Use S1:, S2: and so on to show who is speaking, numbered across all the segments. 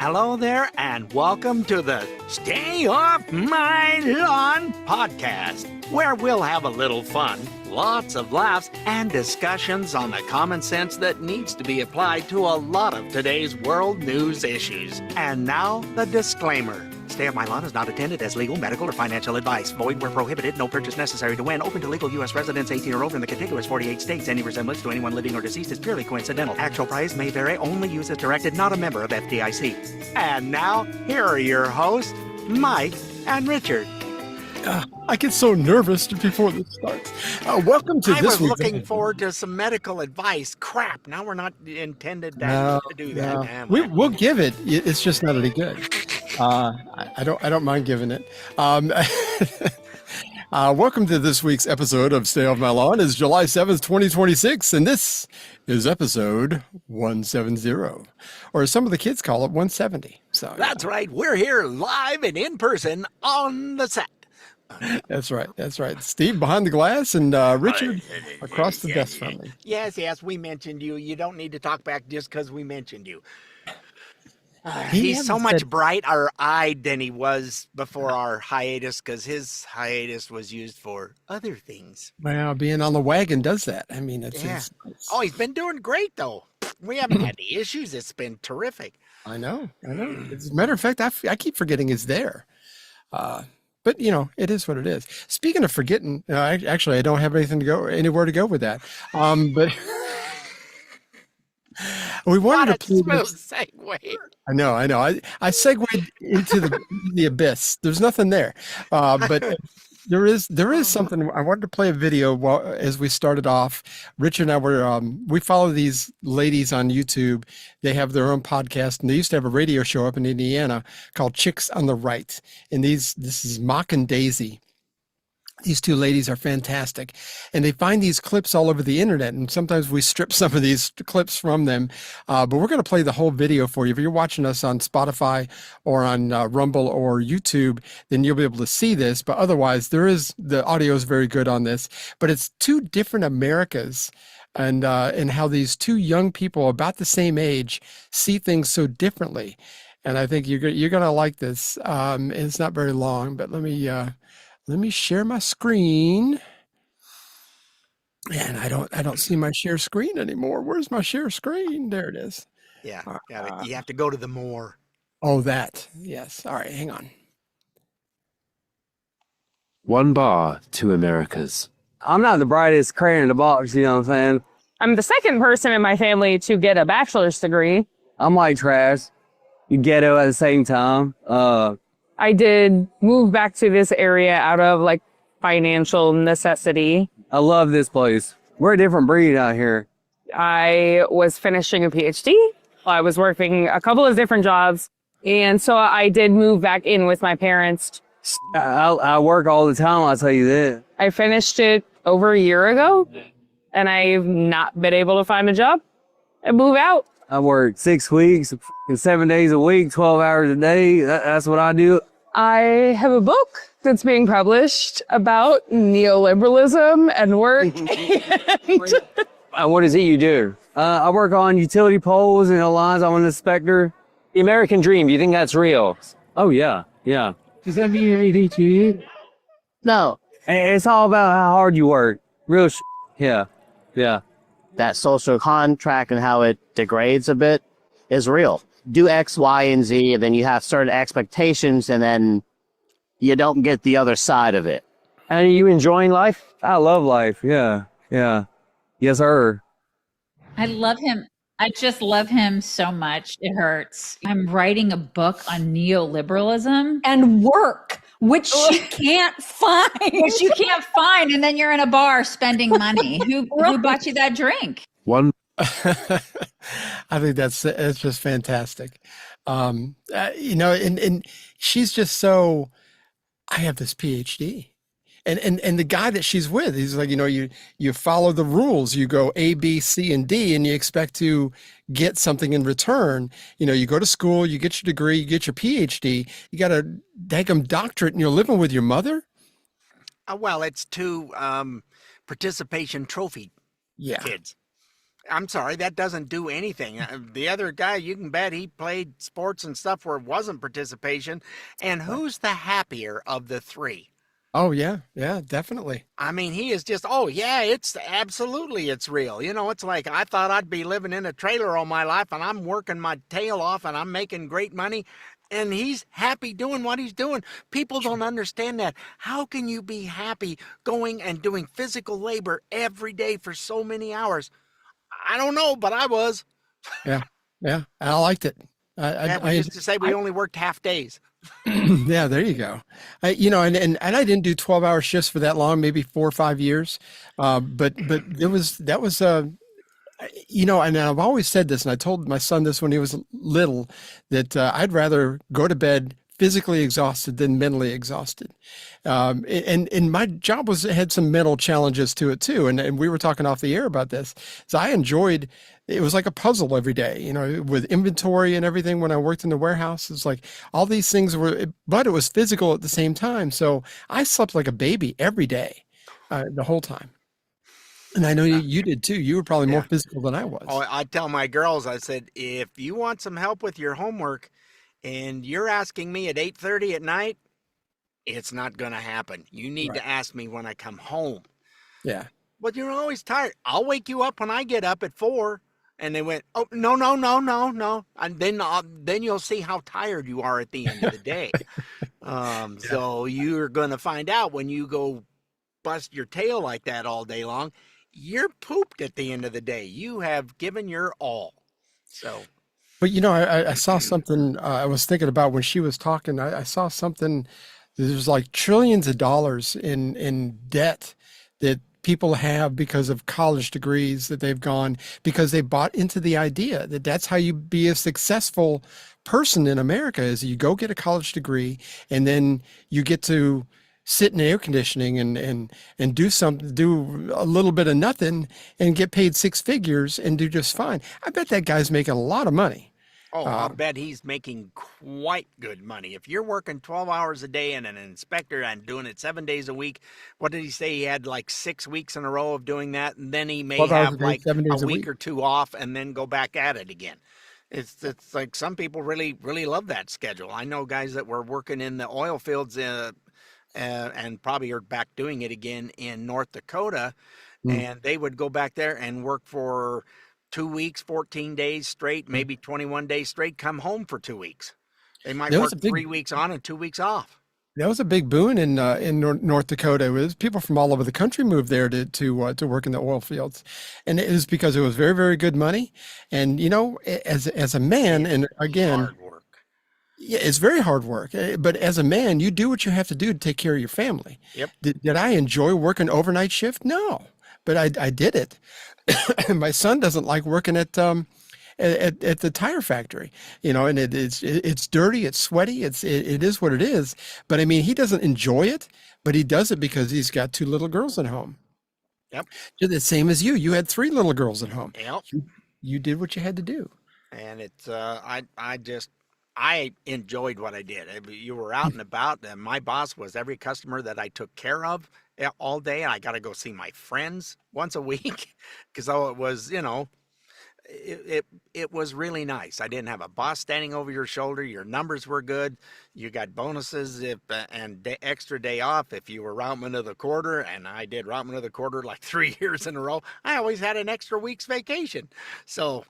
S1: Hello there, and welcome to the Stay Off My Lawn podcast, where we'll have a little fun, lots of laughs, and discussions on the common sense that needs to be applied to a lot of today's world news issues. And now, the disclaimer. Stay Off My Lawn is not intended as legal, medical, or financial advice. Void where prohibited. No purchase necessary to win. Open to legal U.S. residents 18 or over in the contiguous 48 states. Any resemblance to anyone living or deceased is purely coincidental. Actual price may vary. Only use as directed. Not a member of FDIC. And now, here are your hosts, Mike and Richard.
S2: I get so nervous before this starts. Welcome to
S1: I
S2: this
S1: was
S2: week's
S1: looking forward to some medical advice. Crap, now we're not intended to do that.
S2: No. We'll give it. It's just not any good. I don't mind giving it. Welcome to this week's episode of Stay Off My Lawn. It's July 7th, 2026, and this is episode 170, or as some of the kids call it, 170. So
S1: that's right. We're here live and in person on the set.
S2: That's right. Steve behind the glass and Richard across the desk from me.
S1: Yes, we mentioned you. You don't need to talk back just because we mentioned you. He's so much brighter-eyed than he was before our hiatus, because his hiatus was used for other things.
S2: Well, being on the wagon does that. I mean, it's
S1: Oh, he's been doing great, though. We haven't had any issues. It's been terrific.
S2: I know. As a matter of fact, I keep forgetting it's there. But, you know, it is what it is. Speaking of forgetting, actually, I don't have anywhere to go with that. But we wanted to play this
S1: segue.
S2: I know. I segued into the abyss. There's nothing there. But there is something. I wanted to play a video as we started off. Richard and I we follow these ladies on YouTube. They have their own podcast, and they used to have a radio show up in Indiana called Chicks on the Right. And this is Mock and Daisy. These two ladies are fantastic, and they find these clips all over the internet, and sometimes we strip some of these clips from them, but we're going to play the whole video for you. If you're watching us on Spotify or on Rumble or YouTube, then you'll be able to see this, but otherwise the audio is very good on this, but it's two different Americas, and how these two young people about the same age see things so differently, and I think you're going to like this. It's not very long, but let me share my screen. And I don't see my share screen anymore. Where's my share screen? There it is.
S1: Yeah, you have to go to the more.
S2: Oh, that. Yes. All right, hang on.
S3: One bar, two Americas.
S4: I'm not the brightest crayon in the box, you know what I'm saying?
S5: I'm the second person in my family to get a bachelor's degree.
S4: I'm like trash. You ghetto at the same time.
S5: I did move back to this area out of like financial necessity.
S4: I love this place. We're a different breed out here.
S5: I was finishing a PhD. I was working a couple of different jobs. And so I did move back in with my parents.
S4: I work all the time, I'll tell you that.
S5: I finished it over a year ago, and I've not been able to find a job and move out.
S4: I work 6 weeks, 7 days a week, 12 hours a day. That's what I do.
S5: I have a book that's being published about neoliberalism and work.
S4: What is it you do? I work on utility poles and lines. I'm an inspector.
S6: The American dream, do you think that's real?
S4: Oh, yeah.
S6: Does that mean anything to you?
S4: No. It's all about how hard you work. Real Yeah.
S7: That social contract and how it degrades a bit is real. Do X, Y, and Z, and then you have certain expectations, and then you don't get the other side of it.
S6: And are you enjoying life?
S4: I love life. Yeah. Yes, sir.
S8: I love him. I just love him so much. It hurts. I'm writing a book on neoliberalism
S9: and work, which you can't find.
S8: Which you can't find, and then you're in a bar spending money. Who bought you that drink?
S3: One.
S2: I think it's just fantastic. You know, and she's just so, I have this PhD. And the guy that she's with, he's like, you know, you follow the rules. You go A, B, C, and D, and you expect to get something in return. You know, you go to school, you get your degree, you get your PhD, you got a daggum doctorate, and you're living with your mother?
S1: Well, it's two participation trophy kids. I'm sorry, that doesn't do anything. The other guy, you can bet he played sports and stuff where it wasn't participation. And who's the happier of the three?
S2: Oh yeah, yeah, definitely.
S1: I mean, he is just, oh yeah, it's absolutely, it's real. You know, it's like I thought I'd be living in a trailer all my life and I'm working my tail off and I'm making great money. And he's happy doing what he's doing. People don't understand that. How can you be happy going and doing physical labor every day for so many hours? I don't know, but I was.
S2: Yeah, yeah, I liked it.
S1: Yeah, we used to say we only worked half days.
S2: Yeah, there you go. And I didn't do 12-hour shifts for that long, maybe 4 or 5 years. But that was and I've always said this, and I told my son this when he was little, that I'd rather go to bed physically exhausted than mentally exhausted. And my job had some mental challenges to it too. And we were talking off the air about this. So I enjoyed, it was like a puzzle every day, with inventory and everything. When I worked in the warehouse, it's like all these things but it was physical at the same time. So I slept like a baby every day, the whole time. And I know you did too. You were probably more physical than I was.
S1: Oh, I tell my girls, I said, if you want some help with your homework and you're asking me at 8:30 at night, it's not going to happen. You need to ask me when I come home.
S2: Yeah.
S1: But you're always tired. I'll wake you up when I get up at 4. And they went, oh, no. And then you'll see how tired you are at the end of the day. So you're going to find out when you go bust your tail like that all day long, you're pooped at the end of the day. You have given your all. So.
S2: But I saw something I was thinking about when she was talking. I saw something. There's like trillions of dollars in debt that people have because of college degrees that they've gone, because they bought into the idea that that's how you be a successful person in America, is you go get a college degree and then you get to sit in air conditioning and do a little bit of nothing and get paid 6 figures and do just fine. I bet that guy's making a lot of money.
S1: Oh, I bet he's making quite good money. If you're working 12 hours a day and an inspector and doing it 7 days a week, what did he say? He had like 6 weeks in a row of doing that, and then he may have like a week or 2 off and then go back at it again. It's like some people really, really love that schedule. I know guys that were working in the oil fields and probably are back doing it again in North Dakota, and they would go back there and work for 2 weeks, 14 days straight, maybe 21 days straight, come home for 2 weeks. They might work 3 weeks on and 2 weeks off.
S2: That was a big boon in North Dakota. It was people from all over the country moved there to work in the oil fields, and it was because it was very, very good money. And as a man, and again,
S1: hard work.
S2: Yeah, it's very hard work. But as a man, you do what you have to do to take care of your family.
S1: Yep.
S2: Did I enjoy working overnight shift? No, but I did it. My son doesn't like working at the tire factory, and it's dirty, it's sweaty, it is what it is. But I mean, he doesn't enjoy it, but he does it because he's got 2 little girls at home.
S1: Yep.
S2: The same as you. You had 3 little girls at home.
S1: Yep.
S2: You did what you had to do.
S1: And it's I enjoyed what I did. You were out and about, and my boss was every customer that I took care of all day. I got to go see my friends once a week because it was, it was really nice. I didn't have a boss standing over your shoulder. Your numbers were good. You got bonuses and extra day off if you were routeman of the quarter, and I did routeman of the quarter like 3 years in a row. I always had an extra week's vacation. So,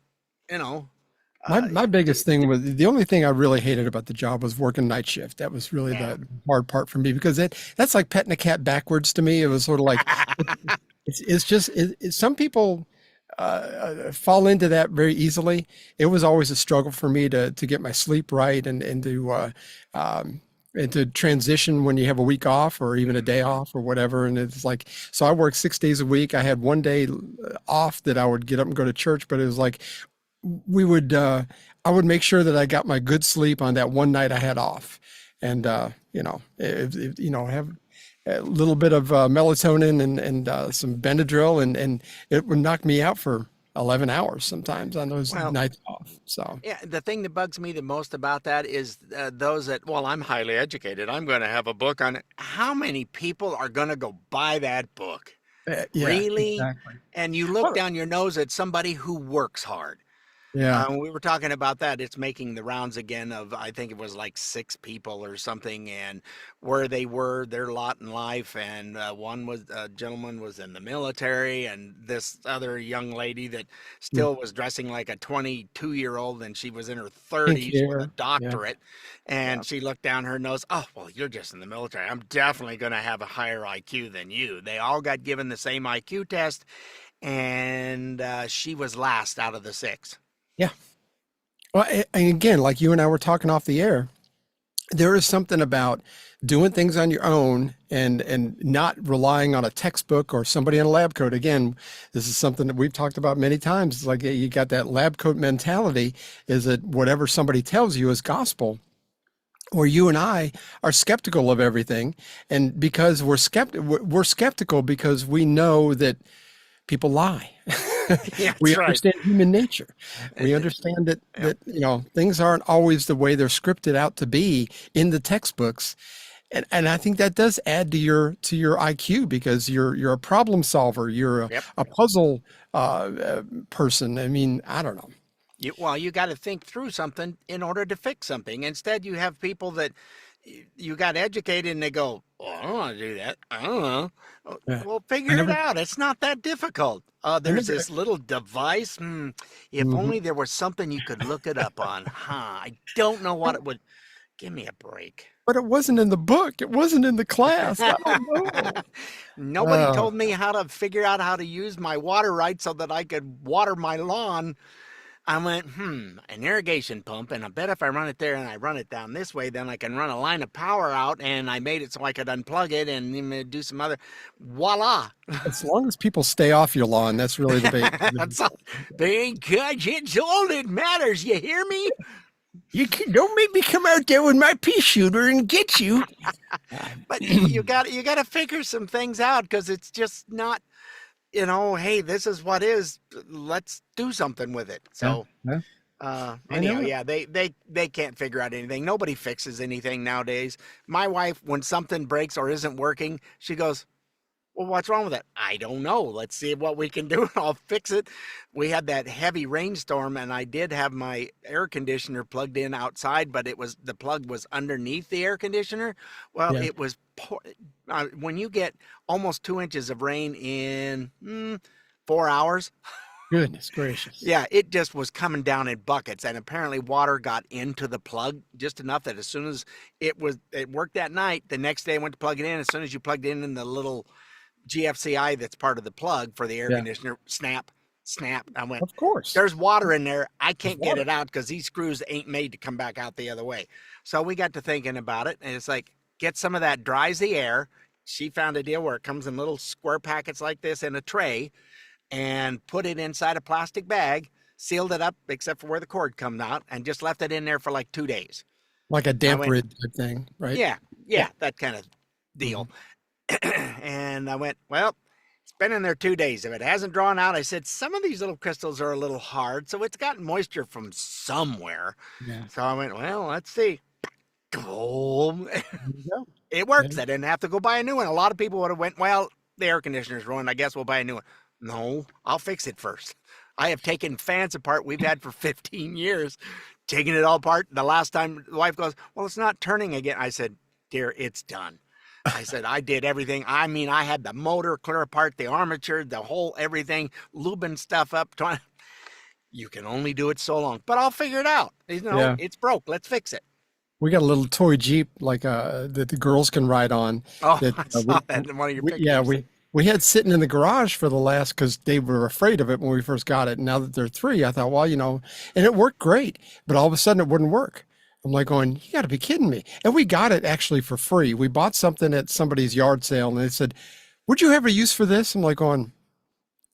S2: My biggest thing was, the only thing I really hated about the job was working night shift. That was really the hard part for me, because that's like petting a cat backwards to me. It was sort of like, it's just some people fall into that very easily. It was always a struggle for me to get my sleep right and to transition when you have a week off or even a day off or whatever. And it's like, so I worked 6 days a week. I had 1 day off that I would get up and go to church, but it was like, I would make sure that I got my good sleep on that one night I had off, and have a little bit of melatonin and some Benadryl, and it would knock me out for 11 hours sometimes on those nights off. So
S1: yeah, the thing that bugs me the most about that is those that, well, I'm highly educated, I'm going to have a book on it. How many people are going to go buy that book?
S2: Yeah,
S1: Really?
S2: exactly.
S1: And you look down your nose at somebody who works hard.
S2: Yeah.
S1: We were talking about that. It's making the rounds again of, I think it was like 6 people or something, and where they were, their lot in life. And one was a gentleman was in the military, and this other young lady that
S2: Mm.
S1: still was dressing like a 22-year-old, and she was in her
S2: Pink
S1: 30s with a
S2: hair. Yeah.
S1: doctorate.
S2: Yeah.
S1: And she looked down her nose. Oh, well, you're just in the military. I'm definitely going to have a higher IQ than you. They all got given the same IQ test, and she was last out of the 6.
S2: Yeah. Well, and again, like you and I were talking off the air, there is something about doing things on your own and not relying on a textbook or somebody in a lab coat. Again, this is something that we've talked about many times. It's like you got that lab coat mentality, is that whatever somebody tells you is gospel. Or you and I are skeptical of everything, and because we're skeptical because we know that people lie.
S1: Yeah,
S2: We
S1: that's right.
S2: understand human nature. We understand that things aren't always the way they're scripted out to be in the textbooks. And I think that does add to your IQ, because you're a problem solver. You're
S1: Yep.
S2: a puzzle person. I mean, I don't know.
S1: You got to think through something in order to fix something. Instead, you have people that you got educated and they go, "Oh, I don't want to do that. I don't know." Oh,
S2: Yeah.
S1: well,
S2: I
S1: figure it
S2: never,
S1: out. It's not that difficult. There's
S2: never,
S1: this little device. If
S2: Mhm.
S1: only there was something you could look it up on. I don't know what it would. Give me a break.
S2: But it wasn't in the book. It wasn't in the class. I don't know.
S1: Nobody
S2: Oh,
S1: told me how to figure out how to use my water right so that I could water my lawn. I went, an irrigation pump, and I bet if I run it there and I run it down this way, then I can run a line of power out, and I made it so I could unplug it and then do some other, voila.
S2: as long as people stay off your lawn, that's really the big.
S1: That's all. Thank God, it's all that matters. You hear me?
S2: Don't make me come out there with my pea shooter and get you.
S1: But you got to figure some things out, because it's just not, hey, this is what is. Let's do something with it. So.
S2: Yeah. I know
S1: Anyhow,
S2: it.
S1: yeah, they can't figure out anything. Nobody fixes anything nowadays. My wife, when something breaks or isn't working, she goes, "Well, what's wrong with it?" "I don't know. Let's see what we can do, and I'll fix it." We had that heavy rainstorm, and I did have my air conditioner plugged in outside, but the plug was underneath the air conditioner. Well,
S2: Yeah.
S1: it was when you get almost 2 inches of rain in 4 hours.
S2: Goodness gracious.
S1: Yeah, it just was coming down in buckets, and apparently water got into the plug just enough that as soon as it worked that night, the next day I went to plug it in. As soon as you plugged it in the little GFCI that's part of the plug for the air
S2: Yeah.
S1: conditioner, snap. I went,
S2: Of course.
S1: there's water in there. I can't get
S2: water.
S1: it out because these screws ain't made to come back out the other way. So we got to thinking about it, and it's like, get some of that, dries the air. She found a deal where it comes in little square packets like this in a tray, and put it inside a plastic bag, sealed it up except for where the cord comes out, and just left it in there for like 2 days.
S2: Like a damp
S1: went-
S2: rid type thing, right?
S1: Yeah, that kind of deal. And I went, well, it's been in there 2 days. If it hasn't drawn out, I said, some of these little crystals are a little hard, so it's got moisture from somewhere.
S2: Yeah.
S1: So I went, well, let's see. Boom.
S2: There you go.
S1: It works. I didn't have to go buy a new one. A lot of people would have went, well, the air conditioner's ruined. I guess we'll buy a new one. No, I'll fix it first. I have taken fans apart we've had for 15 years, taking it all apart. The last time the wife goes, well, it's not turning again. I said, dear, it's done. I said, I did everything. I mean, I had the motor clear apart, the armature, the whole everything, lubing stuff up. You can only do it so long, but I'll figure it out.
S2: Yeah.
S1: It's broke. Let's fix it.
S2: We got a little toy Jeep that the girls can ride on.
S1: Oh,
S2: that,
S1: I saw that in one of your pictures.
S2: Yeah, we had sitting in the garage for the last, because they were afraid of it when we first got it. And now that they're 3, I thought, well, and it worked great, but all of a sudden it wouldn't work. I'm like going, you got to be kidding me. And we got it actually for free. We bought something at somebody's yard sale, and they said, would you have a use for this? I'm like going,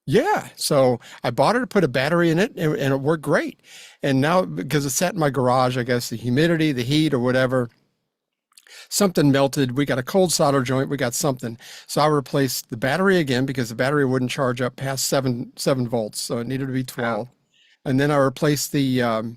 S2: yeah. So I bought it to put a battery in it, and it worked great. And now, because it sat in my garage, I guess the humidity, the heat, or whatever, something melted. We got a cold solder joint. We got something. So I replaced the battery again, because the battery wouldn't charge up past 7 volts. So it needed to be 12. And then I replaced the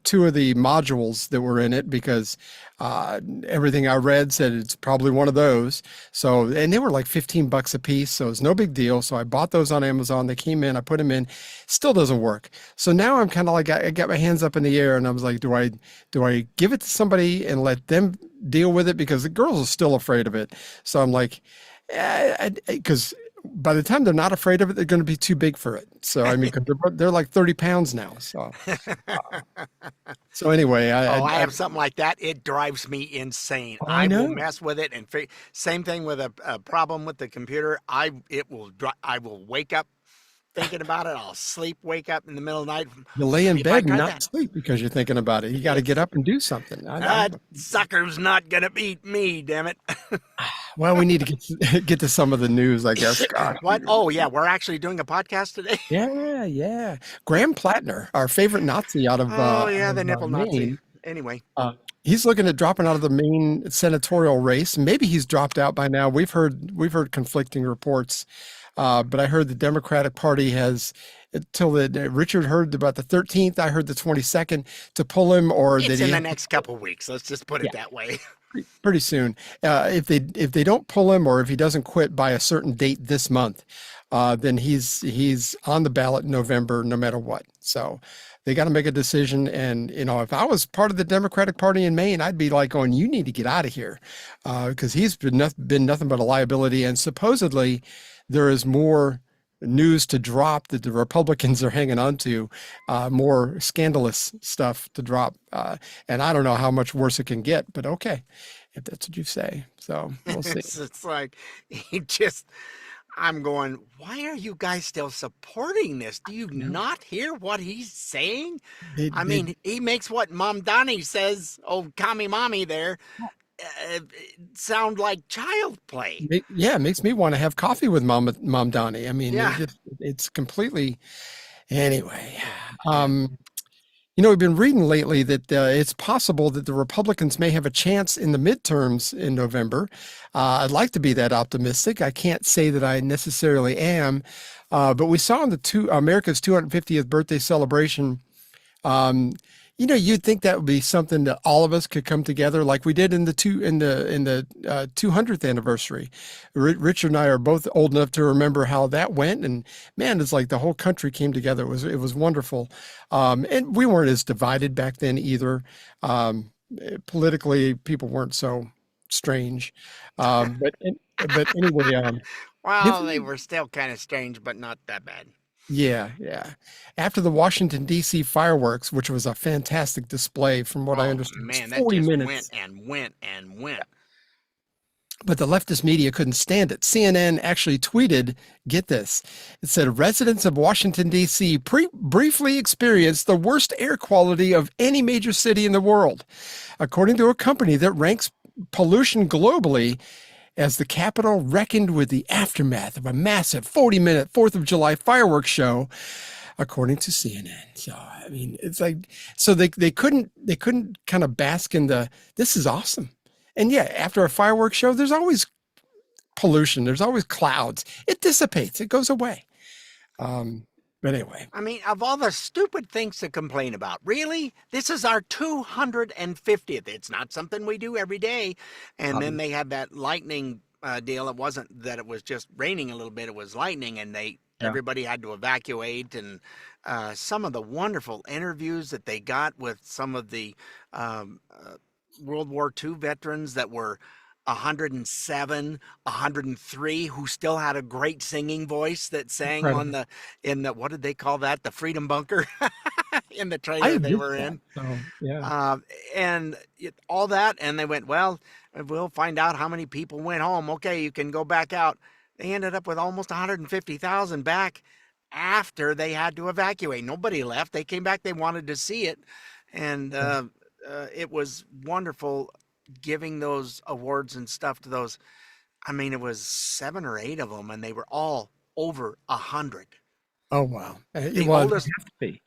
S2: two of the modules that were in it because everything I read said it's probably one of those. So, and they were like $15 a piece, so it's no big deal. So I bought those on Amazon. They came in, I put them in, still doesn't work. So now I'm kind of like, I got my hands up in the air and I was like, do I give it to somebody and let them deal with it? Because the girls are still afraid of it. So I'm like, because by the time they're not afraid of it, they're going to be too big for it. So I mean, 'cause they're like 30 pounds now. So anyway,
S1: I have something like that. It drives me insane.
S2: I
S1: will
S2: know.
S1: mess with it, and same thing with a problem with the computer. I will wake up thinking about it. I'll wake up in the middle of the night.
S2: You lay in
S1: If I
S2: bed and
S1: tried
S2: not
S1: that.
S2: sleep because you're thinking about it. You got to get up and do something.
S1: That sucker's not gonna beat me, damn it.
S2: Well, we need to get to some of the news, I guess. Gosh.
S1: What? Oh yeah, we're actually doing a podcast today.
S2: Yeah. Graham Plattner, our favorite Nazi out of
S1: The nipple Nazi.
S2: Maine.
S1: Anyway,
S2: he's looking at dropping out of the Maine senatorial race. Maybe he's dropped out by now. We've heard conflicting reports, but I heard the Democratic Party has until Richard heard about the 13th. I heard the 22nd to pull him, or
S1: it's
S2: that
S1: in the next couple weeks. Let's just put it that way.
S2: pretty soon. If they don't pull him, or if he doesn't quit by a certain date this month, then he's on the ballot in November, no matter what. So they got to make a decision. And if I was part of the Democratic Party in Maine, I'd be like, going, you need to get out of here, because he's been nothing but a liability. And supposedly there is more news to drop that the Republicans are hanging on to, more scandalous stuff to drop. And I don't know how much worse it can get, but okay, if that's what you say. So we'll see.
S1: It's like, I'm going, why are you guys still supporting this? Do you not hear what he's saying? I mean, he makes what Mamdani says, Commie Mommy there, sound like child play.
S2: Yeah, it makes me want to have coffee with Mamdani. I mean, it's completely. Anyway, we've been reading lately that it's possible that the Republicans may have a chance in the midterms in November. I'd like to be that optimistic. I can't say that I necessarily am, but we saw in America's 250th birthday celebration. You'd think that would be something that all of us could come together like we did in the 200th anniversary. Richard and I are both old enough to remember how that went, and man, it's like the whole country came together. It was wonderful, and we weren't as divided back then either. Politically, people weren't so strange, but anyway.
S1: Well, they were still kind of strange, but not that bad.
S2: Yeah. After the Washington, D.C. fireworks, which was a fantastic display from what I understand,
S1: man,
S2: 40
S1: that just
S2: minutes.
S1: went and went.
S2: But the leftist media couldn't stand it. CNN actually tweeted, get this, it said, residents of Washington, D.C. briefly experienced the worst air quality of any major city in the world. According to a company that ranks pollution globally, as the Capitol reckoned with the aftermath of a massive 40-minute 4th of July fireworks show, according to CNN. So, I mean, it's like, so they couldn't kind of bask in this is awesome. And yeah, after a fireworks show, there's always pollution. There's always clouds. It dissipates. It goes away. But anyway.
S1: I mean, of all the stupid things to complain about, really? This is our 250th. It's not something we do every day. And then they had that lightning deal. It wasn't that it was just raining a little bit. It was lightning, and everybody had to evacuate. And some of the wonderful interviews that they got with some of the World War II veterans that were 107, 103, who still had a great singing voice that sang in the what did they call that? The Freedom Bunker in the trailer they were in.
S2: So, yeah.
S1: And all that. And they went, well, we'll find out how many people went home. Okay, you can go back out. They ended up with almost 150,000 back after they had to evacuate. Nobody left. They came back. They wanted to see it. And it was wonderful giving those awards and stuff to those. I mean, it was 7 or 8 of them, and they were all over 100.
S2: Oh wow!
S1: The oldest,
S2: the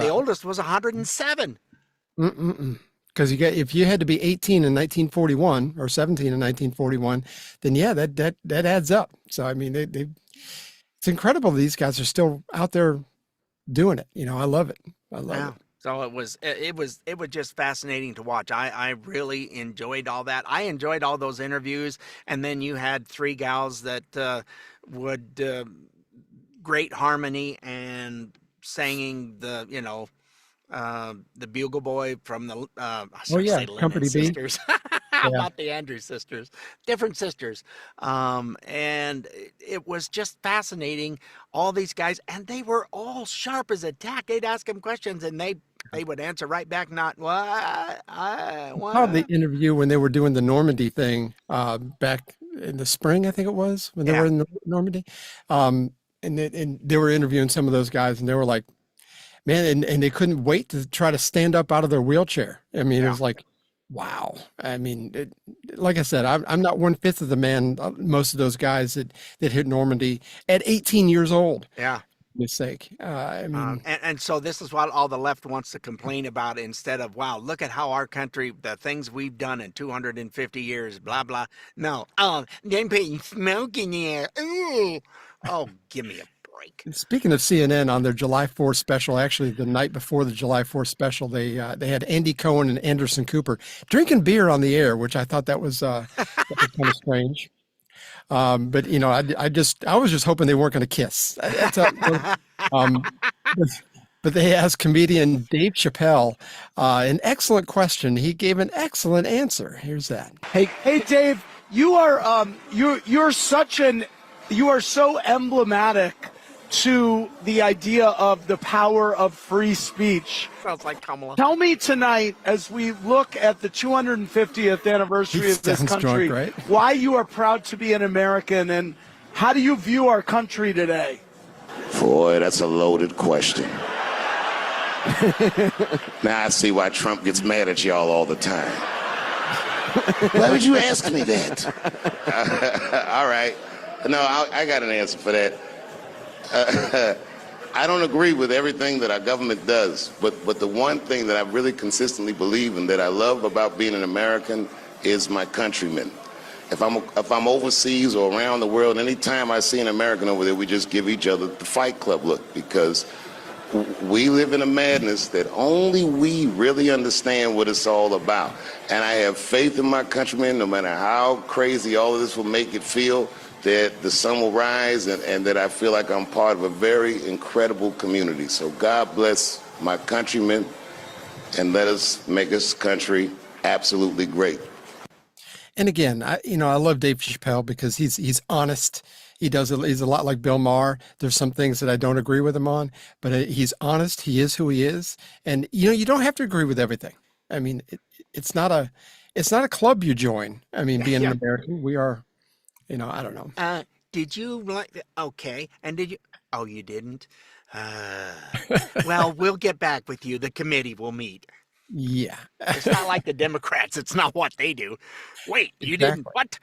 S1: oldest was 107.
S2: Because if you had to be 18 in 1941 or 17 in 1941, then that adds up. So I mean, it's incredible these guys are still out there doing it. I love it. I love it.
S1: So it was just fascinating to watch. I really enjoyed all that. I enjoyed all those interviews, and then you had three gals that would great harmony and singing the Bugle Boy from the I was
S2: Oh
S1: gonna
S2: yeah,
S1: say Lennon
S2: Company B.
S1: sisters. How
S2: Yeah.
S1: about the Andrews sisters? Different sisters. And it was just fascinating. All these guys, and they were all sharp as a tack. They'd ask them questions, and they would answer right back. Not what?
S2: How the interview when they were doing the Normandy thing back in the spring, I think it was when they
S1: Yeah.
S2: were in Normandy, and they were interviewing some of those guys, and they were like, man, and they couldn't wait to try to stand up out of their wheelchair. I mean, it was like, wow. I mean, like I said, I'm not 1/5 of the man most of those guys that hit Normandy at 18 years old.
S1: Yeah.
S2: For goodness sake. I mean,
S1: And so this is what all the left wants to complain about instead of, wow, look at how our country, the things we've done in 250 years, blah, blah. No. Oh, they're putting smoke in the air. Ooh. Oh, give me a break.
S2: speaking of CNN, on their July 4th special, actually the night before the July 4th special, they had Andy Cohen and Anderson Cooper drinking beer on the air, which I thought that was kind of strange. But you know, I was just hoping they weren't going to kiss. But they asked comedian Dave Chappelle an excellent question. He gave an excellent answer. Here's that.
S10: Hey, Dave, you are you are so emblematic to the idea of the power of free speech.
S1: Sounds like Kamala.
S10: Tell me tonight, as we look at the 250th anniversary of this country,
S2: drunk, right?
S10: why you are proud to be an American, and how do you view our country today?
S11: Boy, that's a loaded question. Now I see why Trump gets mad at y'all all the time. Why would you ask me that? All right. No, I got an answer for that. I don't agree with everything that our government does, but the one thing that I really consistently believe in that I love about being an American is my countrymen. If I'm overseas or around the world, anytime I see an American over there, we just give each other the Fight Club look, because we live in a madness that only we really understand what it's all about. And I have faith in my countrymen, no matter how crazy all of this will make it feel, that the sun will rise and that I feel like I'm part of a very incredible community. So God bless my countrymen, and let us make this country absolutely great.
S2: And again, I love Dave Chappelle because he's honest. He's a lot like Bill Maher. There's some things that I don't agree with him on, but he's honest. He is who he is, and you don't have to agree with everything. I mean, it's not a club you join. I mean, being an American, we are. I don't know.
S1: Did you like? Okay, and did you? Oh, you didn't. Well, we'll get back with you. The committee will meet.
S2: Yeah.
S1: It's not like the Democrats. It's not what they do. Wait, you didn't? What?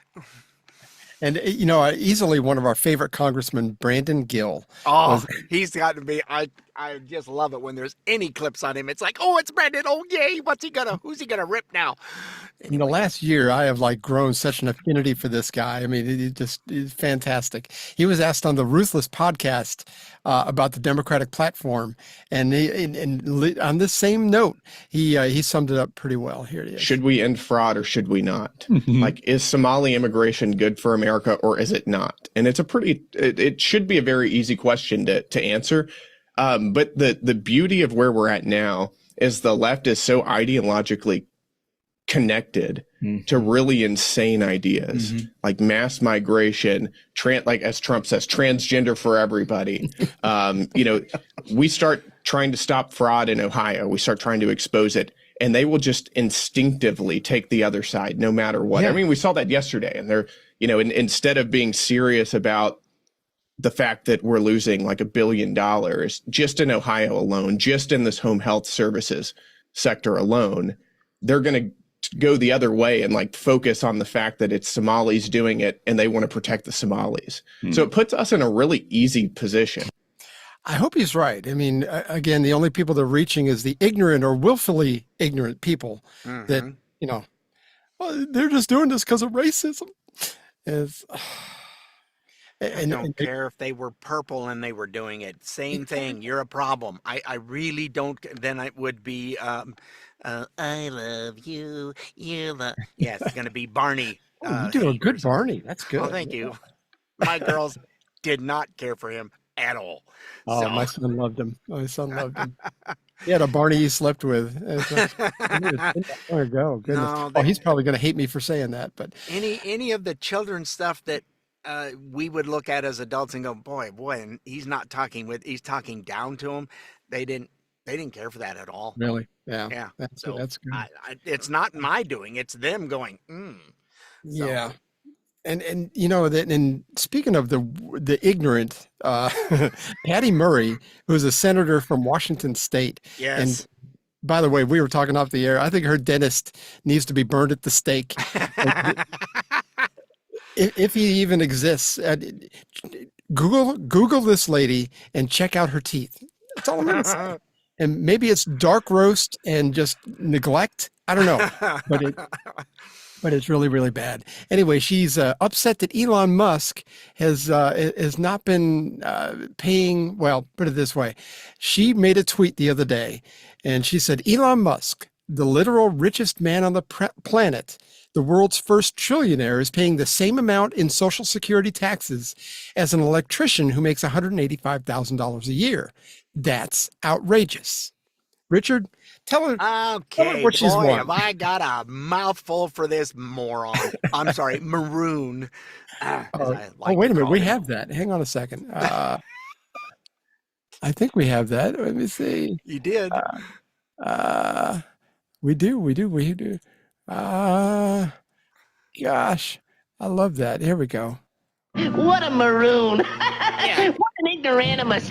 S2: And easily one of our favorite congressmen, Brandon Gill.
S1: Oh, he's got to be. I just love it when there's any clips on him. It's like, oh, it's Brandon. Oh, yay! Who's he gonna rip now?
S2: In the last year, I have grown such an affinity for this guy. I mean, he's fantastic. He was asked on the Ruthless podcast about the Democratic platform, and on this same note, he summed it up pretty well. Here it is.
S12: Should we end fraud or should we not? Is Somali immigration good for America or is it not? And it should be a very easy question to answer. But the beauty of where we're at now is the left is so ideologically connected to really insane ideas like mass migration, as Trump says, transgender for everybody. We start trying to stop fraud in Ohio. We start trying to expose it, and they will just instinctively take the other side no matter what. Yeah. I mean, we saw that yesterday, and they're, instead of being serious about the fact that we're losing like $1 billion just in Ohio alone, just in this home health services sector alone, they're going to go the other way and focus on the fact that it's Somalis doing it and they want to protect the Somalis. So it puts us in a really easy position.
S2: I hope he's right. I mean, again, the only people they're reaching is the ignorant or willfully ignorant people that, well, they're just doing this because of racism.
S1: I don't care if they were purple and they were doing it. Same thing. You're a problem. I really don't. Then it would be, I love you. You love. Yeah, it's going to be Barney.
S2: Oh, you do a good Barney. That's good.
S1: Oh, thank you. My girls did not care for him at all.
S2: Oh,
S1: So.
S2: my son loved him. My son loved him. He had a Barney he slept with. There we go. Goodness. No, he's probably going to hate me for saying that. But
S1: any of the children's stuff that we would look at as adults and go, boy, and he's talking down to them. They didn't care for that at all.
S2: Really? Yeah.
S1: Yeah.
S2: That's
S1: so
S2: good.
S1: It's not my doing. It's them going, So.
S2: Yeah. And you know that. And speaking of the ignorant, Patty Murray, who's a senator from Washington State.
S1: Yes.
S2: And by the way, we were talking off the air. I think her dentist needs to be burned at the stake. if he even exists. Google this lady and check out her teeth. That's all I'm going to say. And maybe it's dark roast and just neglect. I don't know, but it's really, really bad. Anyway, she's upset that Elon Musk has not been paying. Well, put it this way. She made a tweet the other day, and she said, Elon Musk, the literal richest man on the planet, the world's first trillionaire, is paying the same amount in Social Security taxes as an electrician who makes $185,000 a year. That's outrageous. Richard, tell her what she's won.
S1: Have I got a mouthful for this moron. I'm sorry, maroon.
S2: Wait a minute. We have that. Hang on a second. I think we have that. Let me see.
S1: You did.
S2: We do. Gosh, I love that. Here we go.
S13: What a maroon. What an ignoramus.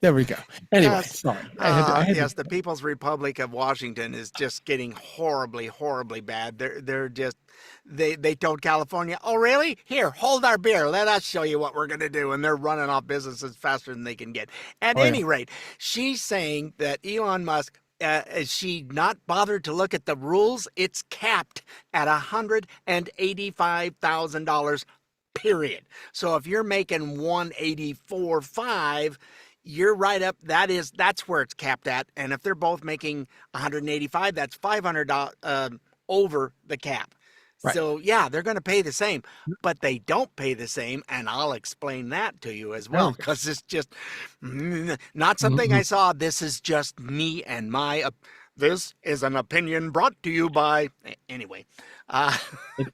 S2: There we go. Anyway, sorry.
S1: Yes, the People's Republic of Washington is just getting horribly, horribly bad. They're just they told California, oh really? Here, hold our beer. Let us show you what we're gonna do. And they're running off businesses faster than they can get. At any rate, she's saying that Elon Musk, she not bothered to look at the rules. It's capped at $185,000, period. So if you're making $184,500, you're right up. That's where it's capped at. And if they're both making $185,000, that's $500 over the cap. Right. So yeah, they're going to pay the same, but they don't pay the same, and I'll explain that to you as well, because it's just not something I saw. This is just me and my. This is an opinion brought to you by. Anyway,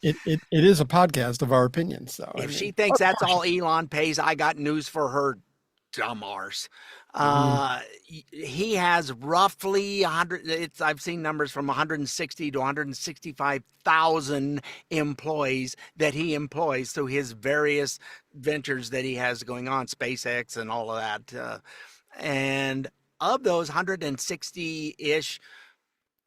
S2: it is a podcast of our opinions. So
S1: if she thinks that's all Elon pays, I got news for her, dumb arse. He has roughly 100. I've seen numbers from 160 to 165,000 employees that he employs through his various ventures that he has going on, SpaceX and all of that. And of those 160-ish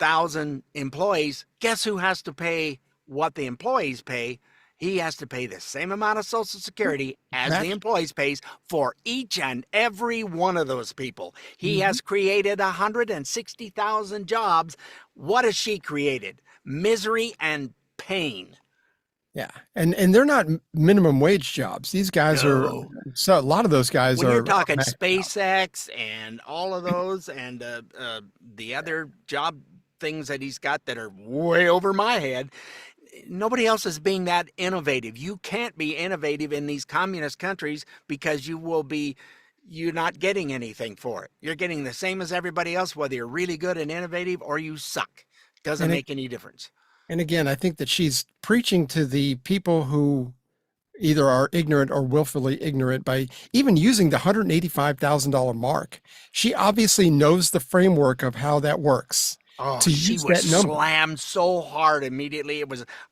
S1: thousand employees, guess who has to pay what the employees pay? He has to pay the same amount of Social Security as the employees pays for each and every one of those people. He has created 160,000 jobs. What has she created? Misery and pain.
S2: Yeah, and they're not minimum wage jobs. These guys are. So a lot of those guys
S1: when you're talking SpaceX and all of those, and the other job things that he's got that are way over my head. Nobody else is being that innovative. You can't be innovative in these communist countries because you're not getting anything for it. You're getting the same as everybody else, whether you're really good and innovative or you suck. Doesn't make any difference.
S2: And again, I think that she's preaching to the people who either are ignorant or willfully ignorant by even using the $185,000 mark. She obviously knows the framework of how that works.
S1: Oh, she was slammed so hard immediately.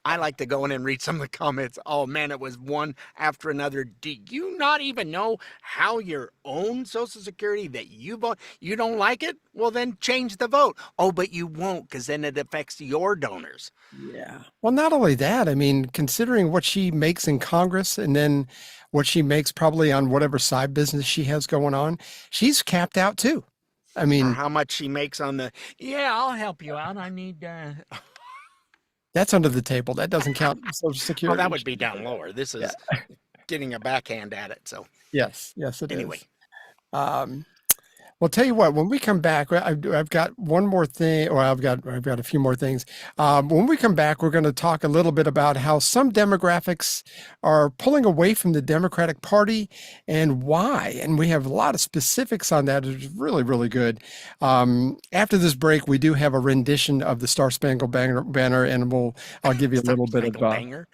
S1: I like to go in and read some of the comments. Oh man, it was one after another. Do you not even know how your own Social Security that you vote? You don't like it? Well, then change the vote. Oh, but you won't, because then it affects your donors.
S2: Yeah. Well, not only that, I mean, considering what she makes in Congress and then what she makes probably on whatever side business she has going on, she's capped out too. I mean,
S1: or how much she makes on I'll help you out. I need,
S2: that's under the table. That doesn't count Social Security.
S1: Well, that would be down lower. This is, getting a backhand at it. So
S2: Yes, it is.
S1: anyway.
S2: Well, tell you what, when we come back, I've got one more thing, or I've got a few more things. When we come back, we're going to talk a little bit about how some demographics are pulling away from the Democratic Party and why. And we have a lot of specifics on that. It's really, really good. After this break, we do have a rendition of the Star Spangled Banner, and I'll give you a little bit of
S1: banger.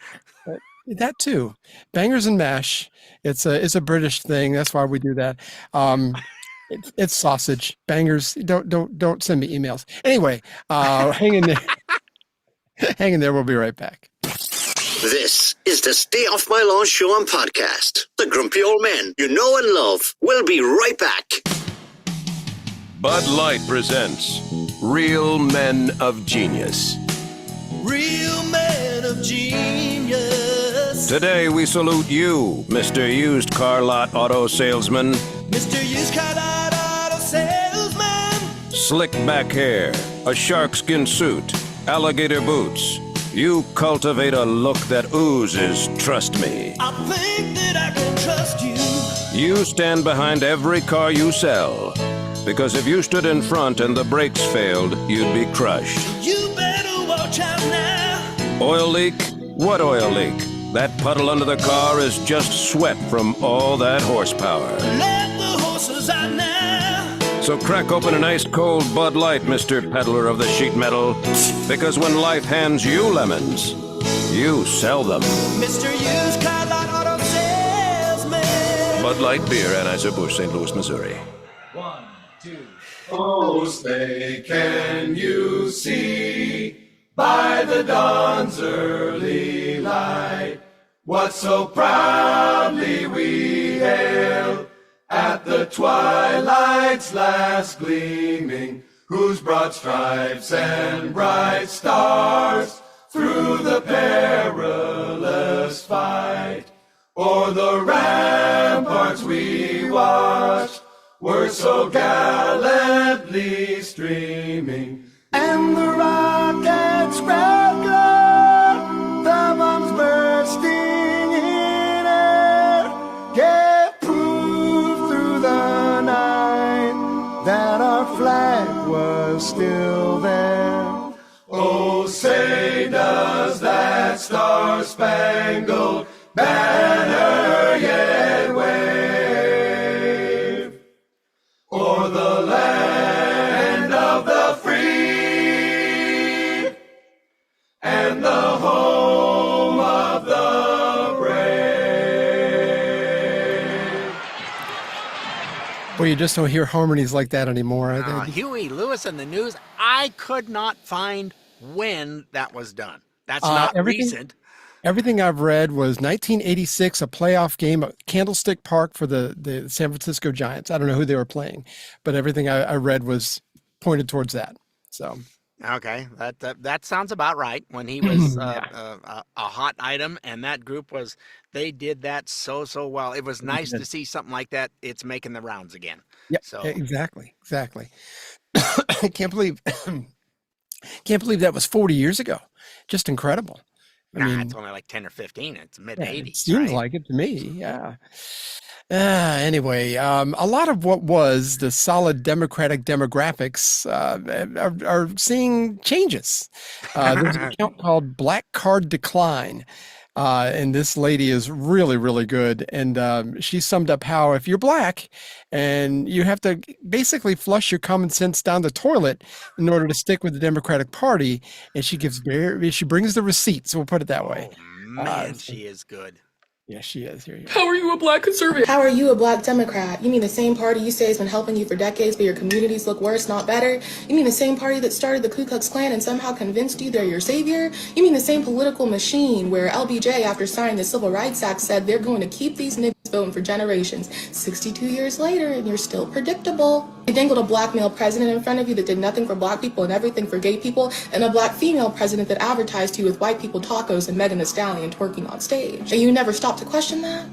S2: That too. Bangers and mash. It's a British thing. That's why we do that. It's sausage. Bangers. Don't send me emails. Anyway, hang in there. Hang in there. We'll be right back.
S14: This is the Stay Off My Lawn show and podcast. The grumpy old men you know and love. We'll be right back.
S15: Bud Light presents Real Men of Genius.
S16: Real Men of Genius.
S15: Today we salute you, Mr. Used Car Lot Auto Salesman.
S16: Mr. Used Car Lot Auto Salesman.
S15: Slick back hair, a sharkskin suit, alligator boots. You cultivate a look that oozes, trust me.
S16: I think that I can trust you.
S15: You stand behind every car you sell. Because if you stood in front and the brakes failed, you'd be crushed.
S16: You better watch out now.
S15: Oil leak? What oil leak? That puddle under the car is just sweat from all that horsepower.
S16: Let the horses out now.
S15: So crack open an ice cold Bud Light, Mr. Peddler of the sheet metal. Because when life hands you lemons, you sell them.
S16: Mr. Used Car Lot Auto Salesman.
S15: Bud Light Beer, Anheuser-Busch, St. Louis, Missouri.
S16: 1, 2.
S17: Oh, say, can you see by the dawn's early light what so proudly we hailed at the twilight's last gleaming, whose broad stripes and bright stars through the perilous fight o'er the ramparts we watched were so gallantly streaming, and the rockets spread glow, the bombs bursting in air, gave proof through the night that our flag was still there. Oh, say does that star-spangled banner yet wave o'er the land of the free and the home of the brave?
S2: Well, you just don't hear harmonies like that anymore.
S1: Huey Lewis and the News. I could not find when that was done. That's not recent.
S2: Everything I've read was 1986, a playoff game at Candlestick Park for the San Francisco Giants. I don't know who they were playing, but everything I read was pointed towards that. So
S1: okay, that sounds about right. When he was a hot item, and that group they did that so well. It was nice to see something like that. It's making the rounds again.
S2: Yeah,
S1: so
S2: exactly. I can't believe that was 40 years ago. Just incredible. I mean,
S1: it's only like 10 or 15. It's mid-80s.
S2: It seems like it to me, yeah. Anyway, a lot of what was the solid Democratic demographics are seeing changes. There's an account called Black Card Decline. And this lady is really, really good. And she summed up how if you're black and you have to basically flush your common sense down the toilet in order to stick with the Democratic Party, and she brings the receipts. We'll put it that way.
S1: Man, she is good.
S2: Yeah, she is. Here.
S18: How are you a black conservative? How are you a black Democrat? You mean the same party you say has been helping you for decades, but your communities look worse, not better? You mean the same party that started the Ku Klux Klan and somehow convinced you they're your savior? You mean the same political machine where LBJ, after signing the Civil Rights Act, said they're going to keep these niggas voting for generations? 62 years later, and you're still predictable. They dangled a black male president in front of you that did nothing for black people and everything for gay people, and a black female president that advertised to you with white people tacos and Megan Thee Stallion twerking on stage. And you never stopped to question that?